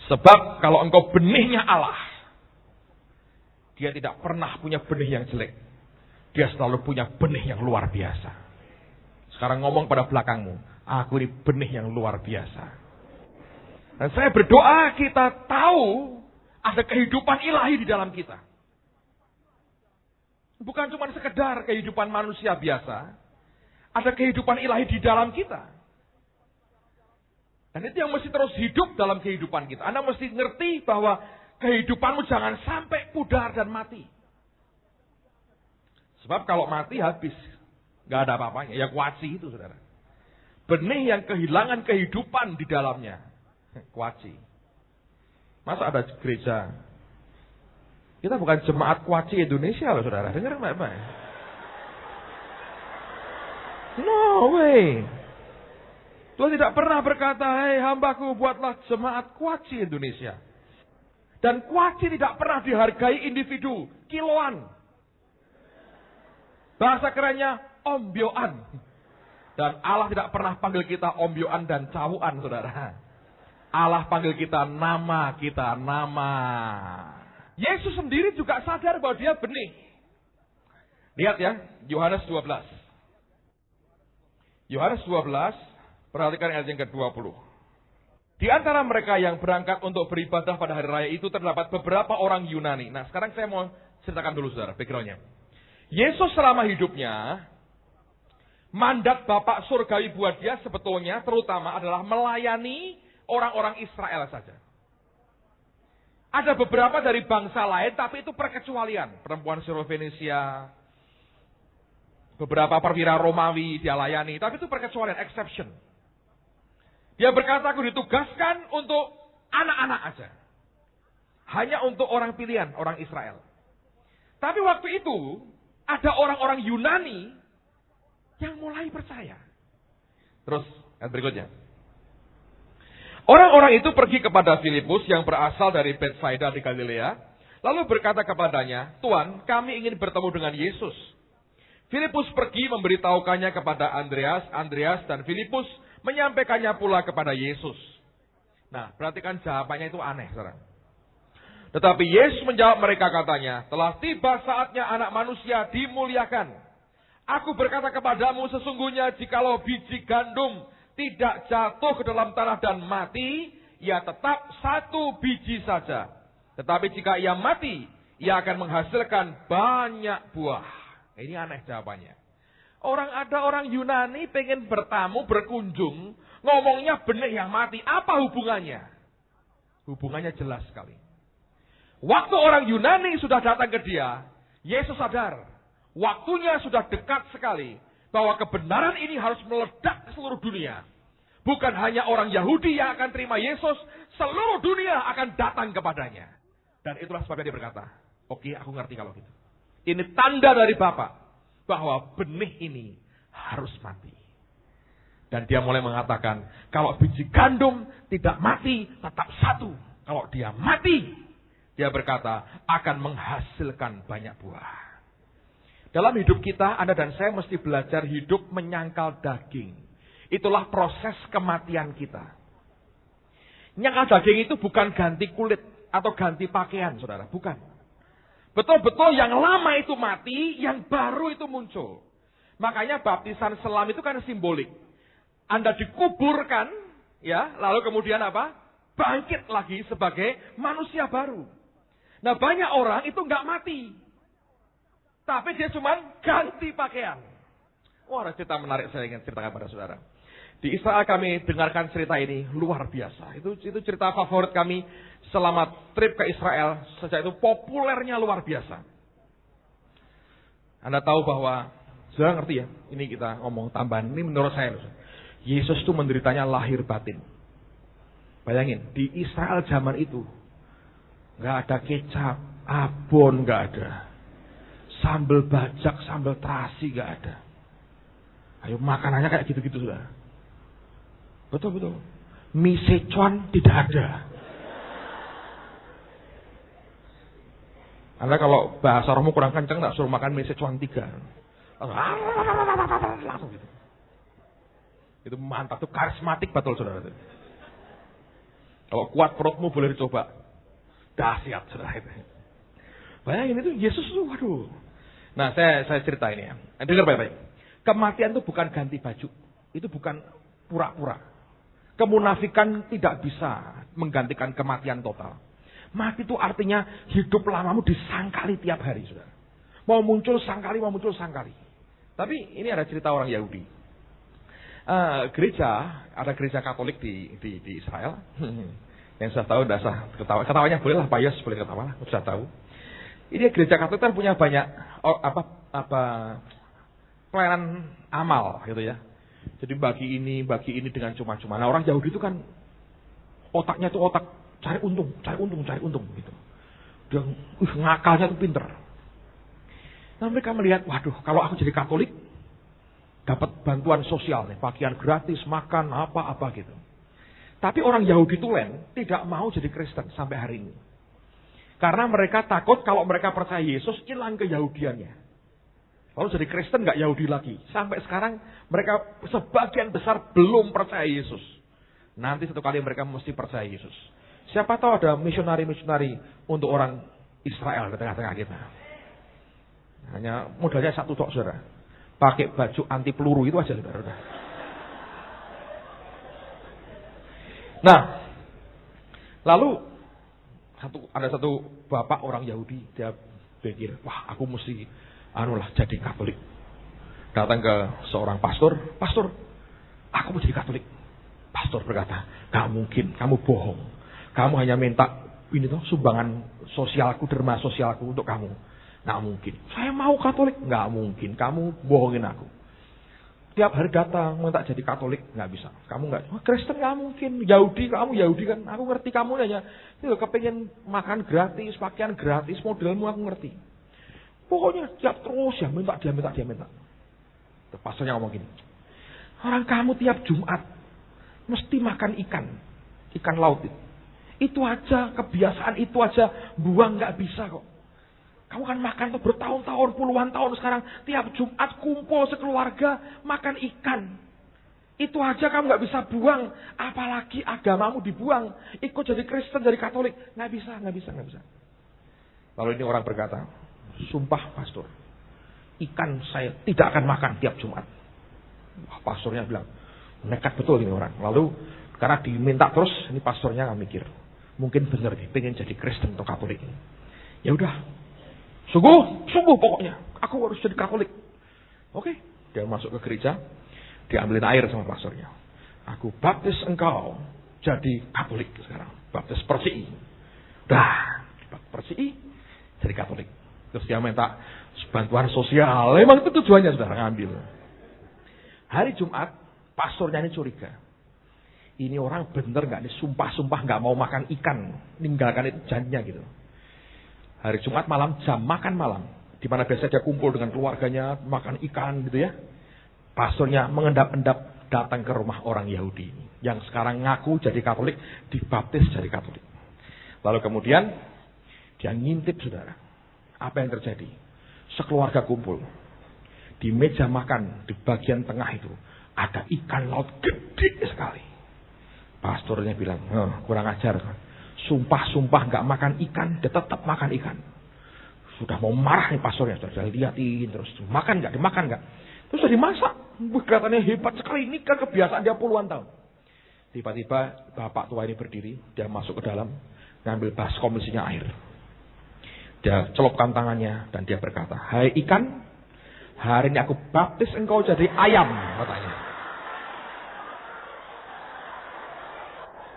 Sebab kalau engkau benihnya Allah, dia tidak pernah punya benih yang jelek. Dia selalu punya benih yang luar biasa. Sekarang ngomong pada belakangmu, aku ini benih yang luar biasa. Dan saya berdoa kita tahu ada kehidupan ilahi di dalam kita. Bukan cuma sekedar kehidupan manusia biasa. Ada kehidupan ilahi di dalam kita. Dan itu yang mesti terus hidup dalam kehidupan kita. Anda mesti ngerti bahwa kehidupanmu jangan sampai pudar dan mati. Sebab kalau mati habis. Gak ada apa-apanya. Ya kuaci itu saudara. Benih yang kehilangan kehidupan di dalamnya. Kuaci. Masa ada gereja? Kita bukan jemaat kuaci Indonesia loh saudara. Dengar baik-baik. No way. Tuhan tidak pernah berkata, hei hambaku buatlah jemaat kuaci Indonesia. Dan kuaci tidak pernah dihargai individu, kiloan. Bahasa kerennya, ombyoan. Dan Allah tidak pernah panggil kita ombyoan dan cawuan, saudara. Allah panggil kita nama. Yesus sendiri juga sadar bahwa dia benih. Lihat ya, Yohanes 12. Yohanes 12, perhatikan ayat yang ke-20. Di antara mereka yang berangkat untuk beribadah pada hari raya itu terdapat beberapa orang Yunani. Nah, sekarang saya mau ceritakan dulu saudara, backgroundnya. Yesus selama hidupnya, mandat Bapak Surgawi buat dia sebetulnya terutama adalah melayani orang-orang Israel saja. Ada beberapa dari bangsa lain, tapi itu perkecualian. Perempuan Sirofenisia, beberapa perwira Romawi dia layani, tapi itu perkecualian, exception. Dia berkata, aku ditugaskan untuk anak-anak aja. Hanya untuk orang pilihan, orang Israel. Tapi waktu itu, ada orang-orang Yunani yang mulai percaya. Terus, yang berikutnya. Orang-orang itu pergi kepada Filipus yang berasal dari Betsaida di Galilea. Lalu berkata kepadanya, Tuan, kami ingin bertemu dengan Yesus. Filipus pergi memberitahukannya kepada Andreas dan Filipus menyampaikannya pula kepada Yesus. Nah, perhatikan jawabannya itu aneh, saudara. Tetapi Yesus menjawab mereka katanya, telah tiba saatnya anak manusia dimuliakan. Aku berkata kepadamu sesungguhnya jikalau biji gandum tidak jatuh ke dalam tanah dan mati, ia tetap satu biji saja. Tetapi jika ia mati, ia akan menghasilkan banyak buah. Ini aneh jawabannya. Ada orang Yunani pengen bertamu, berkunjung, ngomongnya benih yang mati. Apa hubungannya? Hubungannya jelas sekali. Waktu orang Yunani sudah datang ke dia, Yesus sadar. Waktunya sudah dekat sekali. Bahwa kebenaran ini harus meledak ke seluruh dunia. Bukan hanya orang Yahudi yang akan terima Yesus, seluruh dunia akan datang kepadanya. Dan itulah sebabnya dia berkata, oke, aku ngerti kalau gitu. Ini tanda dari Bapa bahwa benih ini harus mati. Dan dia mulai mengatakan, kalau biji gandum tidak mati, tetap satu. Kalau dia mati, dia berkata, akan menghasilkan banyak buah. Dalam hidup kita, Anda dan saya mesti belajar hidup menyangkal daging. Itulah proses kematian kita. Nyangkal daging itu bukan ganti kulit atau ganti pakaian, saudara. Bukan. Betul-betul yang lama itu mati, yang baru itu muncul. Makanya baptisan selam itu kan simbolik. Anda dikuburkan, ya, lalu kemudian apa? bangkit lagi sebagai manusia baru. Nah, banyak orang itu nggak mati. Tapi dia cuma ganti pakaian. Wah, ada cerita menarik saya ingin ceritakan pada saudara. Di Israel kami dengarkan cerita ini luar biasa. Itu cerita favorit kami selama trip ke Israel. Sejak itu populernya luar biasa. Anda tahu bahwa, sudah ngerti ya, ini kita ngomong tambahan, ini menurut saya. Yesus itu menderitanya lahir batin. Bayangin, di Israel zaman itu, nggak ada kecap, abon nggak ada. Sambal bajak, sambal terasi nggak ada. Ayo makanannya kayak gitu-gitu sudah. Betul. Mie Sichuan tidak ada. Anda kalau bahasa rohmu kurang kencang, tak suruh makan mie Sichuan 3. Langsung gitu. Itu mantap, itu karismatik betul saudara. Kalau kuat perutmu boleh dicoba. Dahsyat saudara itu. Bayangin itu Yesus tuh, waduh. Nah, saya cerita ini ya. Dengar baik-baik. Kematian itu bukan ganti baju. Itu bukan pura-pura. Kemunafikan tidak bisa menggantikan kematian total. Mati itu artinya hidup lamamu disangkali tiap hari, saudara. Mau muncul sangkali. Tapi ini ada cerita orang Yahudi. Ada gereja Katolik di Israel. Yang saya tahu, tidak usah ketawa. Ketawanya boleh lah, Pak Yos boleh ketawa lah, sudah tahu. Ini gereja Katolik kan punya banyak pelayanan amal gitu ya. Jadi bagi ini dengan cuma-cuma. Nah, orang Yahudi itu kan otaknya itu otak cari untung gitu. Dia ngakalnya tuh pinter. Nah, mereka melihat, waduh, kalau aku jadi Katolik dapat bantuan sosial nih, pakaian gratis, makan apa-apa gitu. Tapi orang Yahudi tulen tidak mau jadi Kristen sampai hari ini. Karena mereka takut kalau mereka percaya Yesus hilang keyahudiannya. Lalu jadi Kristen nggak Yahudi lagi. Sampai sekarang mereka sebagian besar belum percaya Yesus. Nanti satu kali mereka mesti percaya Yesus. Siapa tahu ada misionari-misionari untuk orang Israel di tengah-tengah kita. Hanya modalnya satu tok saudara. Pakai baju anti peluru itu aja saudara. Nah, lalu ada satu bapak orang Yahudi, dia pikir, wah aku mesti jadi Katolik. Datang ke seorang pastor, aku mau jadi Katolik. Pastor berkata, gak mungkin, kamu bohong. Kamu hanya minta ini tuh sumbangan sosialku, derma sosialku untuk kamu. Gak mungkin. Saya mau Katolik, gak mungkin. Kamu bohongin aku. Tiap hari datang minta jadi Katolik, nggak bisa. Kamu nggak, Kristen nggak mungkin. Yahudi, kamu Yahudi kan? Aku ngerti kamu hanya, ini loh, kepengen makan gratis, pakaian gratis, modelmu aku ngerti. Pokoknya tiap terus ya minta. Pastornya ngomong gini, orang kamu tiap Jumat mesti makan ikan laut itu aja kebiasaan itu aja buang nggak bisa kok. Kamu kan makan tuh bertahun-tahun, puluhan tahun sekarang. Tiap Jumat kumpul sekeluarga makan ikan. Itu aja kamu gak bisa buang. Apalagi agamamu dibuang. Ikut jadi Kristen, jadi Katolik. Gak bisa. Lalu ini orang berkata, sumpah pastor, ikan saya tidak akan makan tiap Jumat. Wah, pastornya bilang, nekat betul ini orang. Lalu karena diminta terus, ini pastornya gak mikir. Mungkin benar nih, pengen jadi Kristen atau Katolik. Ya udah. Sungguh pokoknya. Aku harus jadi Katolik. Oke. Dia masuk ke gereja. Diambilin air sama pastornya. Aku baptis engkau jadi Katolik sekarang. Baptis persii. Persii jadi Katolik. Terus dia minta bantuan sosial. Memang itu tujuannya saudara ngambil. Hari Jumat, pastornya ini curiga. Ini orang bener gak nih? Sumpah gak mau makan ikan. Ninggalkan itu janjinya gitu. Hari Jumat malam, jam makan malam. Di mana biasa dia kumpul dengan keluarganya, makan ikan gitu ya. Pastornya mengendap-endap datang ke rumah orang Yahudi. Yang sekarang ngaku jadi Katolik, dibaptis jadi Katolik. Lalu kemudian, dia ngintip saudara. Apa yang terjadi? Sekeluarga kumpul. Di meja makan, di bagian tengah itu, ada ikan laut gede sekali. Pastornya bilang, kurang ajar kan. Sumpah gak makan ikan, dia tetap makan ikan. Sudah mau marah nih pastornya, sudah liatin terus. Dimakan gak? Terus sudah dimasak. Kelihatannya hebat sekali, ini kan kebiasaan dia puluhan tahun. Tiba-tiba bapak tua ini berdiri, dia masuk ke dalam, ngambil baskom isinya air. Dia celupkan tangannya dan dia berkata, "Hai ikan, hari ini aku baptis engkau jadi ayam," katanya.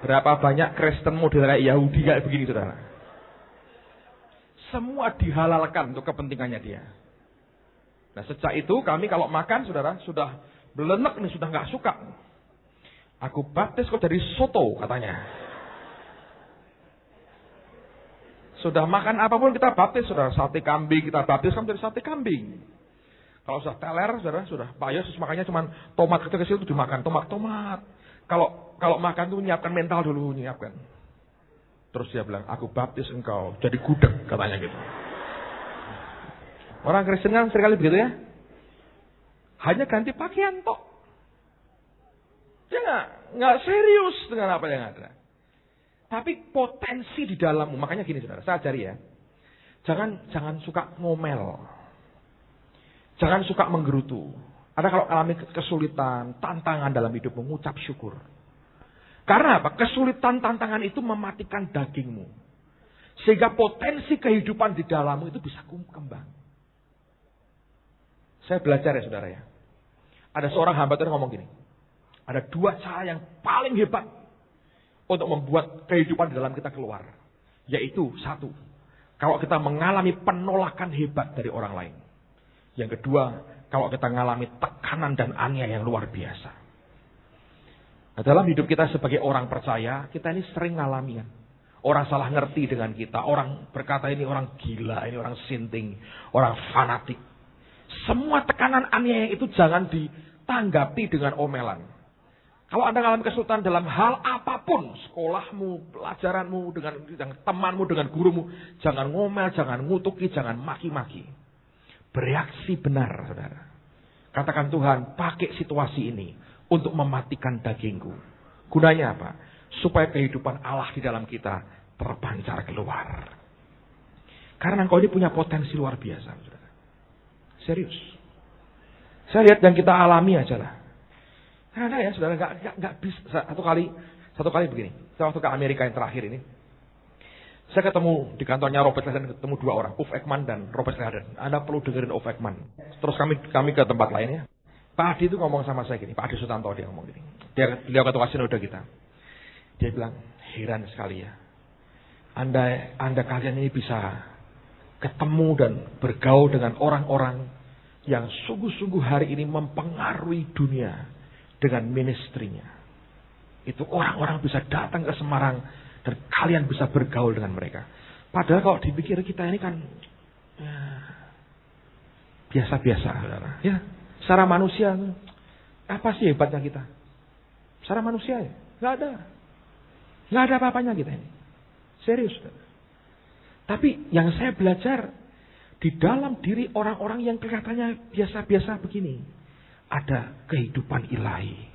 Berapa banyak Kristen model kayak Yahudi kayak begini, saudara? Semua dihalalkan untuk kepentingannya dia. Nah, sejak itu kami kalau makan, saudara, sudah belenek nih, sudah nggak suka. Aku baptis kok jadi soto, katanya. Sudah makan apapun kita baptis, saudara. Sate kambing kita baptis, kamu jadi sate kambing. Kalau sudah teler, saudara, sudah Pak Yos makannya cuma tomat kecil-kecil itu dimakan, tomat. Kalau makan tuh nyiapkan mental dulu, nyiapkan. Terus dia bilang, "Aku baptis engkau jadi gudeg," katanya gitu. Orang Kristen kan seringkali begitu ya. Hanya ganti pakaian tok. Dia nggak serius dengan apa yang ada. Tapi potensi di dalammu, makanya gini saudara, saya ajari ya. Jangan suka ngomel. Jangan suka menggerutu. Ada kalau alami kesulitan, tantangan dalam hidupmu, mengucap syukur. Karena apa? Kesulitan, tantangan itu mematikan dagingmu. Sehingga potensi kehidupan di dalammu itu bisa kembang. Saya belajar ya saudara ya. Ada seorang hamba Tuhan ngomong gini. Ada 2 cara yang paling hebat untuk membuat kehidupan di dalam kita keluar. Yaitu 1. Kalau kita mengalami penolakan hebat dari orang lain. Yang kedua, kalau kita mengalami tekanan dan aniaya yang luar biasa. Nah, dalam hidup kita sebagai orang percaya, kita ini sering ngalami kan. Orang salah ngerti dengan kita. Orang berkata ini orang gila, ini orang sinting, orang fanatik. Semua tekanan aniaya itu jangan ditanggapi dengan omelan. Kalau Anda mengalami kesulitan dalam hal apapun, sekolahmu, pelajaranmu, dengan temanmu, dengan gurumu, jangan ngomel, jangan ngutuki, jangan maki-maki. Bereaksi benar, saudara. Katakan, "Tuhan, pakai situasi ini untuk mematikan dagingku." Gunanya apa? Supaya kehidupan Allah di dalam kita terpancar keluar. Karena engkau ini punya potensi luar biasa, saudara. Serius. Saya lihat yang kita alami aja lah. Karena ya saudara nggak bisa. Satu kali begini. Saya waktu ke Amerika yang terakhir ini, saya ketemu di kantornya Robert Leyden, ketemu 2 orang, Uf Ekman dan Robert Leyden. Anda perlu dengerin Uf Ekman. Terus kami ke tempat lainnya. Pak Adi itu ngomong sama saya gini, Pak Adi Sutanto dia ngomong gini. Beliau ketua sinode kita. Dia bilang, "Heran sekali ya. Anda kalian ini bisa ketemu dan bergaul dengan orang-orang yang sungguh-sungguh hari ini mempengaruhi dunia dengan ministrinya. Itu orang-orang bisa datang ke Semarang dan kalian bisa bergaul dengan mereka. Padahal kalau dipikir kita ini kan ya, biasa-biasa, saudara. Ya, secara manusia apa sih hebatnya kita? Secara manusia ya, nggak ada apa-apanya kita ini. Serius, saudara. Tapi yang saya belajar di dalam diri orang-orang yang kelihatannya biasa-biasa begini, ada kehidupan ilahi.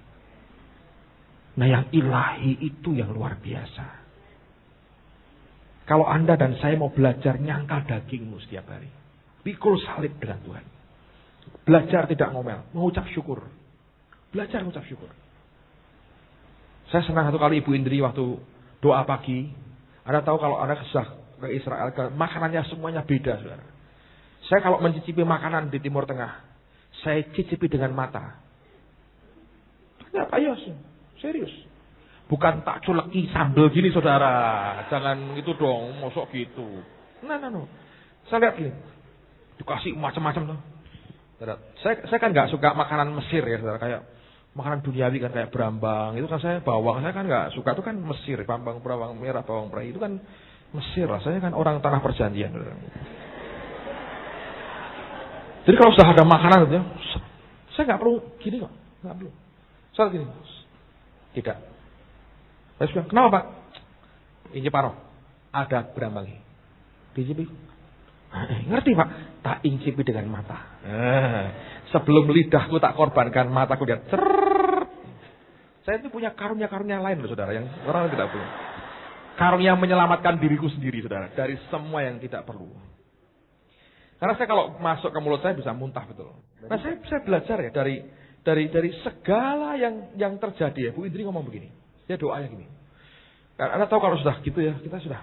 Nah, yang ilahi itu yang luar biasa. Kalau Anda dan saya mau belajar nyangkal dagingmu setiap hari, pikul salib dengan Tuhan. Belajar tidak ngomel, mengucap syukur. Belajar mengucap syukur. Saya senang satu kali Ibu Indri waktu doa pagi. Anda tahu kalau Anda sudah ke Israel, makanannya semuanya beda, saudara. Saya kalau mencicipi makanan di Timur Tengah, saya cicipi dengan mata. Ya, Pak Yos, serius. Bukan tak culeki sambal gini, saudara. Jangan itu dong, mosok gitu. Nah. Saya lihat gini, dikasih macam-macam tuh. Saya kan nggak suka makanan Mesir ya, saudara. Kayak makanan duniawi kan kayak berambang. Itu kan saya bawang, saya kan nggak suka. Itu kan Mesir, bawang merah, bawang merah. Itu kan Mesir lah. Saya kan orang tanah perjanjian, saudara. Jadi kalau sudah ada makanan itu, saya nggak perlu gini kok, nggak perlu. Soal gini, tidak. Saya bilang, "Kenapa Pak?" "Ini Paro, ada berambang." Dicipi. "Ngerti Pak?" "Tak incipi dengan mata." Sebelum lidahku tak korbankan, mataku lihat. Saya itu punya karunia-karunia lain loh, saudara, yang orang tidak punya. Karunia menyelamatkan diriku sendiri, saudara, dari semua yang tidak perlu. Karena saya kalau masuk ke mulut saya bisa muntah betul. Nah, saya belajar ya dari segala yang terjadi ya. Bu Indri ngomong begini. Dia doanya gini. Karena Anda tahu kalau sudah gitu ya, kita sudah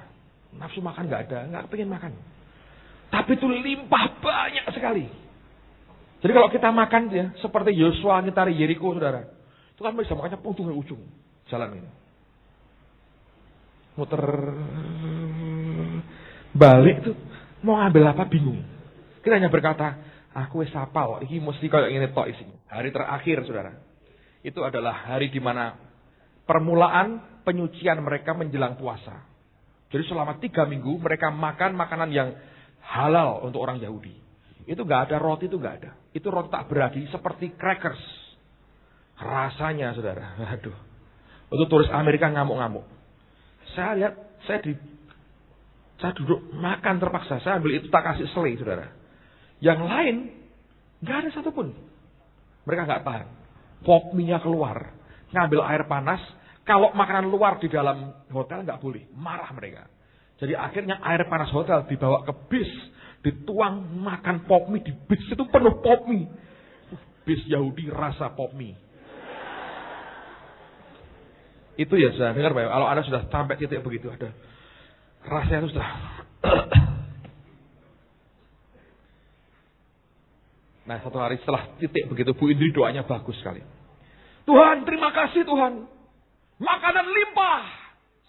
nafsu makan nggak ada, nggak pengen makan. Tapi itu limpah banyak sekali. Jadi kalau kita makan ya, seperti Yosua ngitari Yeriko, saudara. Itu kan bisa makannya ujung ke ujung. Jalan ini. Muter. Balik tuh. Mau ngambil apa bingung. Kita hanya berkata, aku wis hafal, ini mesti kayak ngene tok isinya. Hari terakhir, saudara. Itu adalah hari di mana permulaan penyucian mereka menjelang puasa. Jadi selama 3 minggu mereka makan makanan yang halal untuk orang Yahudi. Itu nggak ada roti, itu nggak ada. Itu roti tak beragi seperti crackers. Rasanya, saudara, aduh. Untuk turis Amerika ngamuk-ngamuk. Saya lihat, saya duduk makan terpaksa. Saya ambil itu tak kasih selai, saudara. Yang lain nggak ada satupun. Mereka nggak tahan. Pop mie-nya keluar, ngambil air panas. Kalau makanan luar di dalam hotel nggak boleh, marah mereka. Jadi akhirnya air panas hotel dibawa ke bis, dituang makan pop mie di bis itu penuh pop mie. Bis Yahudi rasa pop mie. Itu ya saya dengar Pak. Kalau Anda sudah sampai titik begitu ada rasanya itu sudah. Nah, satu hari setelah titik begitu Bu Indri doanya bagus sekali. Tuhan, terima kasih Tuhan. Makanan limpah.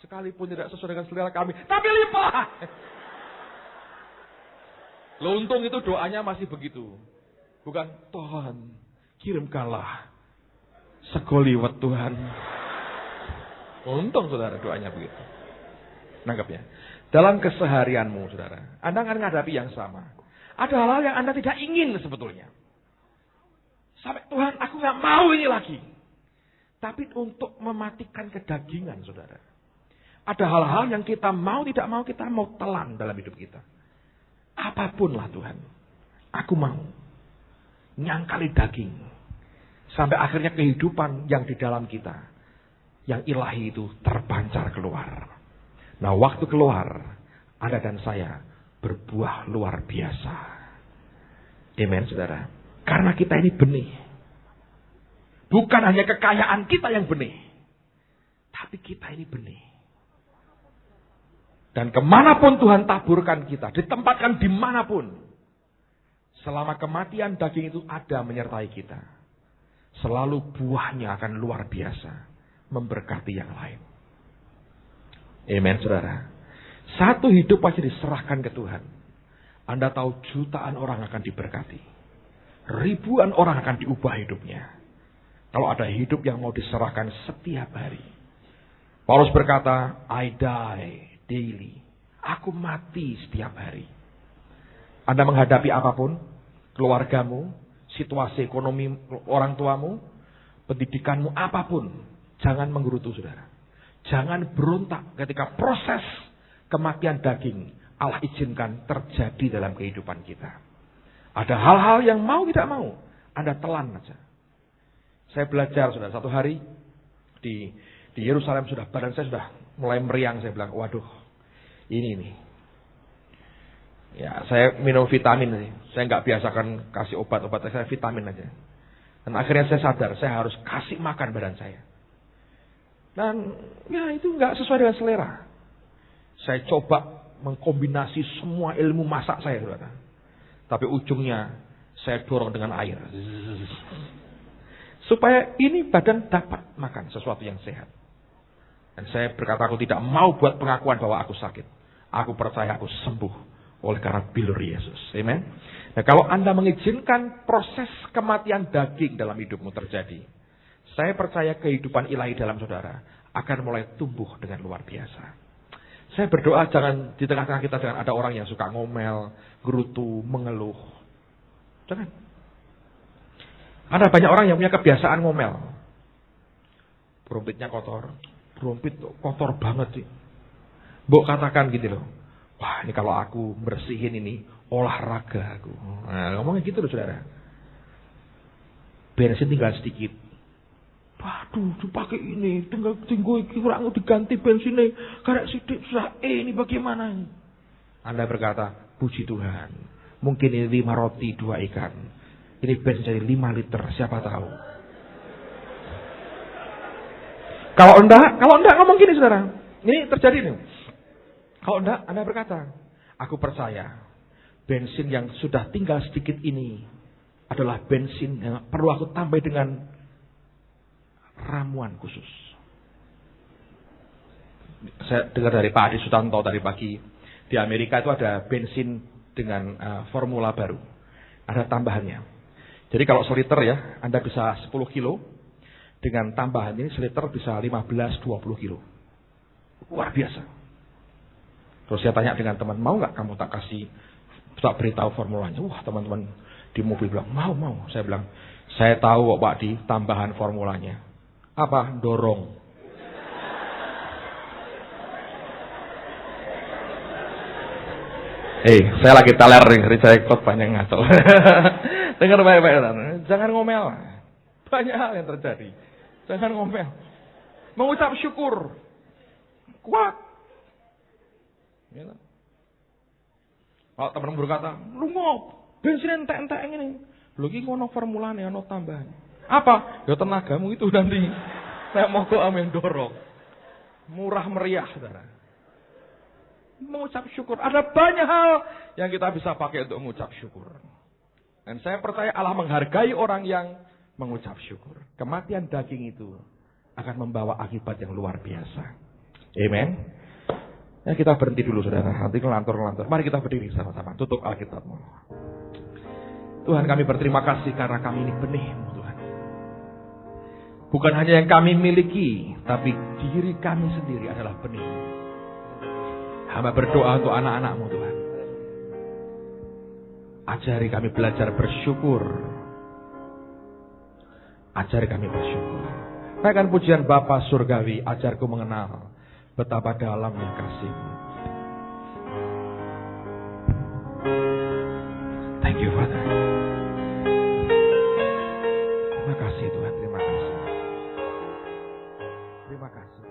Sekalipun tidak sesuai dengan selera kami, tapi limpah. Untung itu doanya masih begitu. Bukan, Tuhan, kirimkanlah segoliwat Tuhan. Untung saudara doanya begitu. Nangkep ya. Dalam keseharianmu saudara, Anda akan menghadapi yang sama. Ada hal-hal yang Anda tidak ingin sebetulnya. Sampai Tuhan, aku gak mau ini lagi. Tapi untuk mematikan kedagingan saudara. Ada hal-hal yang kita mau tidak mau, kita mau telan dalam hidup kita. Apapunlah Tuhan. Aku mau. Nyangkali daging. Sampai akhirnya kehidupan yang di dalam kita. Yang ilahi itu terpancar keluar. Nah waktu keluar. Anda dan saya berbuah luar biasa. Amen saudara. Karena kita ini benih. Bukan hanya kekayaan kita yang benih. Tapi kita ini benih. Dan kemanapun Tuhan taburkan kita. Ditempatkan dimanapun. Selama kematian daging itu ada menyertai kita. Selalu buahnya akan luar biasa. Memberkati yang lain. Amen saudara. Satu hidup pasti diserahkan ke Tuhan. Anda tahu jutaan orang akan diberkati. Ribuan orang akan diubah hidupnya. Kalau ada hidup yang mau diserahkan setiap hari. Paulus berkata, I die daily. Aku mati setiap hari. Anda menghadapi apapun, keluargamu, situasi ekonomi orang tuamu, pendidikanmu, apapun, jangan menggerutu saudara. Jangan berontak ketika proses kematian daging Allah izinkan terjadi dalam kehidupan kita. Ada hal-hal yang mau tidak mau, Anda telan saja. Saya belajar saudara, satu hari di Yerusalem badan saya sudah mulai meriang. Saya bilang, waduh, ini nih. Ya, saya minum vitamin sih. Saya nggak biasakan kasih obat-obat, saya vitamin aja. Dan akhirnya saya sadar, saya harus kasih makan badan saya. Dan ya itu nggak sesuai dengan selera. Saya coba mengkombinasi semua ilmu masak saya, saudara. Tapi ujungnya saya dorong dengan air. Supaya ini badan dapat makan sesuatu yang sehat. Dan saya berkata aku tidak mau buat pengakuan bahwa aku sakit. Aku percaya aku sembuh oleh karena bilur Yesus. Amen. Nah kalau Anda mengizinkan proses kematian daging dalam hidupmu terjadi. Saya percaya kehidupan ilahi dalam saudara akan mulai tumbuh dengan luar biasa. Saya berdoa jangan di tengah-tengah kita jangan ada orang yang suka ngomel, gerutu, mengeluh. Jangan. Ada banyak orang yang punya kebiasaan ngomel. Berumpitnya kotor. Berumpit kotor banget sih. Mbok katakan gitu loh. Wah ini kalau aku bersihin ini olahraga aku. Nah, ngomongnya gitu loh saudara. Bensin tinggal sedikit. Waduh dipakai ini. Tinggal kurang diganti bensinnya. Karena sidik susah. Ini bagaimana ini? Anda berkata puji Tuhan. Mungkin ini 5 roti 2 ikan. Ini bensin jadi 5 liter, siapa tahu. Kalau enggak ngomong gini saudara. Ini terjadi nih. Kalau enggak, Anda berkata, aku percaya bensin yang sudah tinggal sedikit ini adalah bensin yang perlu aku tambah dengan ramuan khusus. Saya dengar dari Pak Adi Sutanto tadi pagi, di Amerika itu ada bensin dengan formula baru. Ada tambahannya. Jadi kalau seliter ya, Anda bisa 10 kilo. Dengan tambahan ini seliter bisa 15-20 kilo. Luar biasa. Terus saya tanya dengan teman, mau nggak kamu tak beritahu formulanya? Wah, teman-teman di mobil bilang, mau. Saya bilang, saya tahu kok Pak Di, tambahan formulanya. Apa? Dorong. Saya lagi teler nih, saya ikut banyak ngaco. Dengar baik-baik, jangan ngomel. Banyak hal yang terjadi. Jangan ngomel. Mengucap syukur. Kuat. Kalau teman berkata, lu bensin entek-entek ini. Lu ini ngono formulanya, ngono tambahan. Apa? Ya tenagamu itu nanti. Nek mogok amin dorong. Murah meriah, saudara. Mengucap syukur. Ada banyak hal yang kita bisa pakai untuk mengucap syukur. Dan saya percaya Allah menghargai orang yang mengucap syukur. Kematian daging itu akan membawa akibat yang luar biasa. Amen. Ya, kita berhenti dulu saudara. Nanti ngelantur. Mari kita berdiri sama-sama. Tutup Alkitabmu. Tuhan, kami berterima kasih karena kami ini benih-Mu Tuhan. Bukan hanya yang kami miliki, tapi diri kami sendiri adalah benih. Hamba berdoa untuk anak-anak-Mu Tuhan. Ajari kami belajar bersyukur. Ajari kami bersyukur. Naikkan pujian Bapa Surgawi, ajarku mengenal betapa dalamnya kasih-Mu. Thank you, Father. Terima kasih Tuhan, terima kasih. Terima kasih.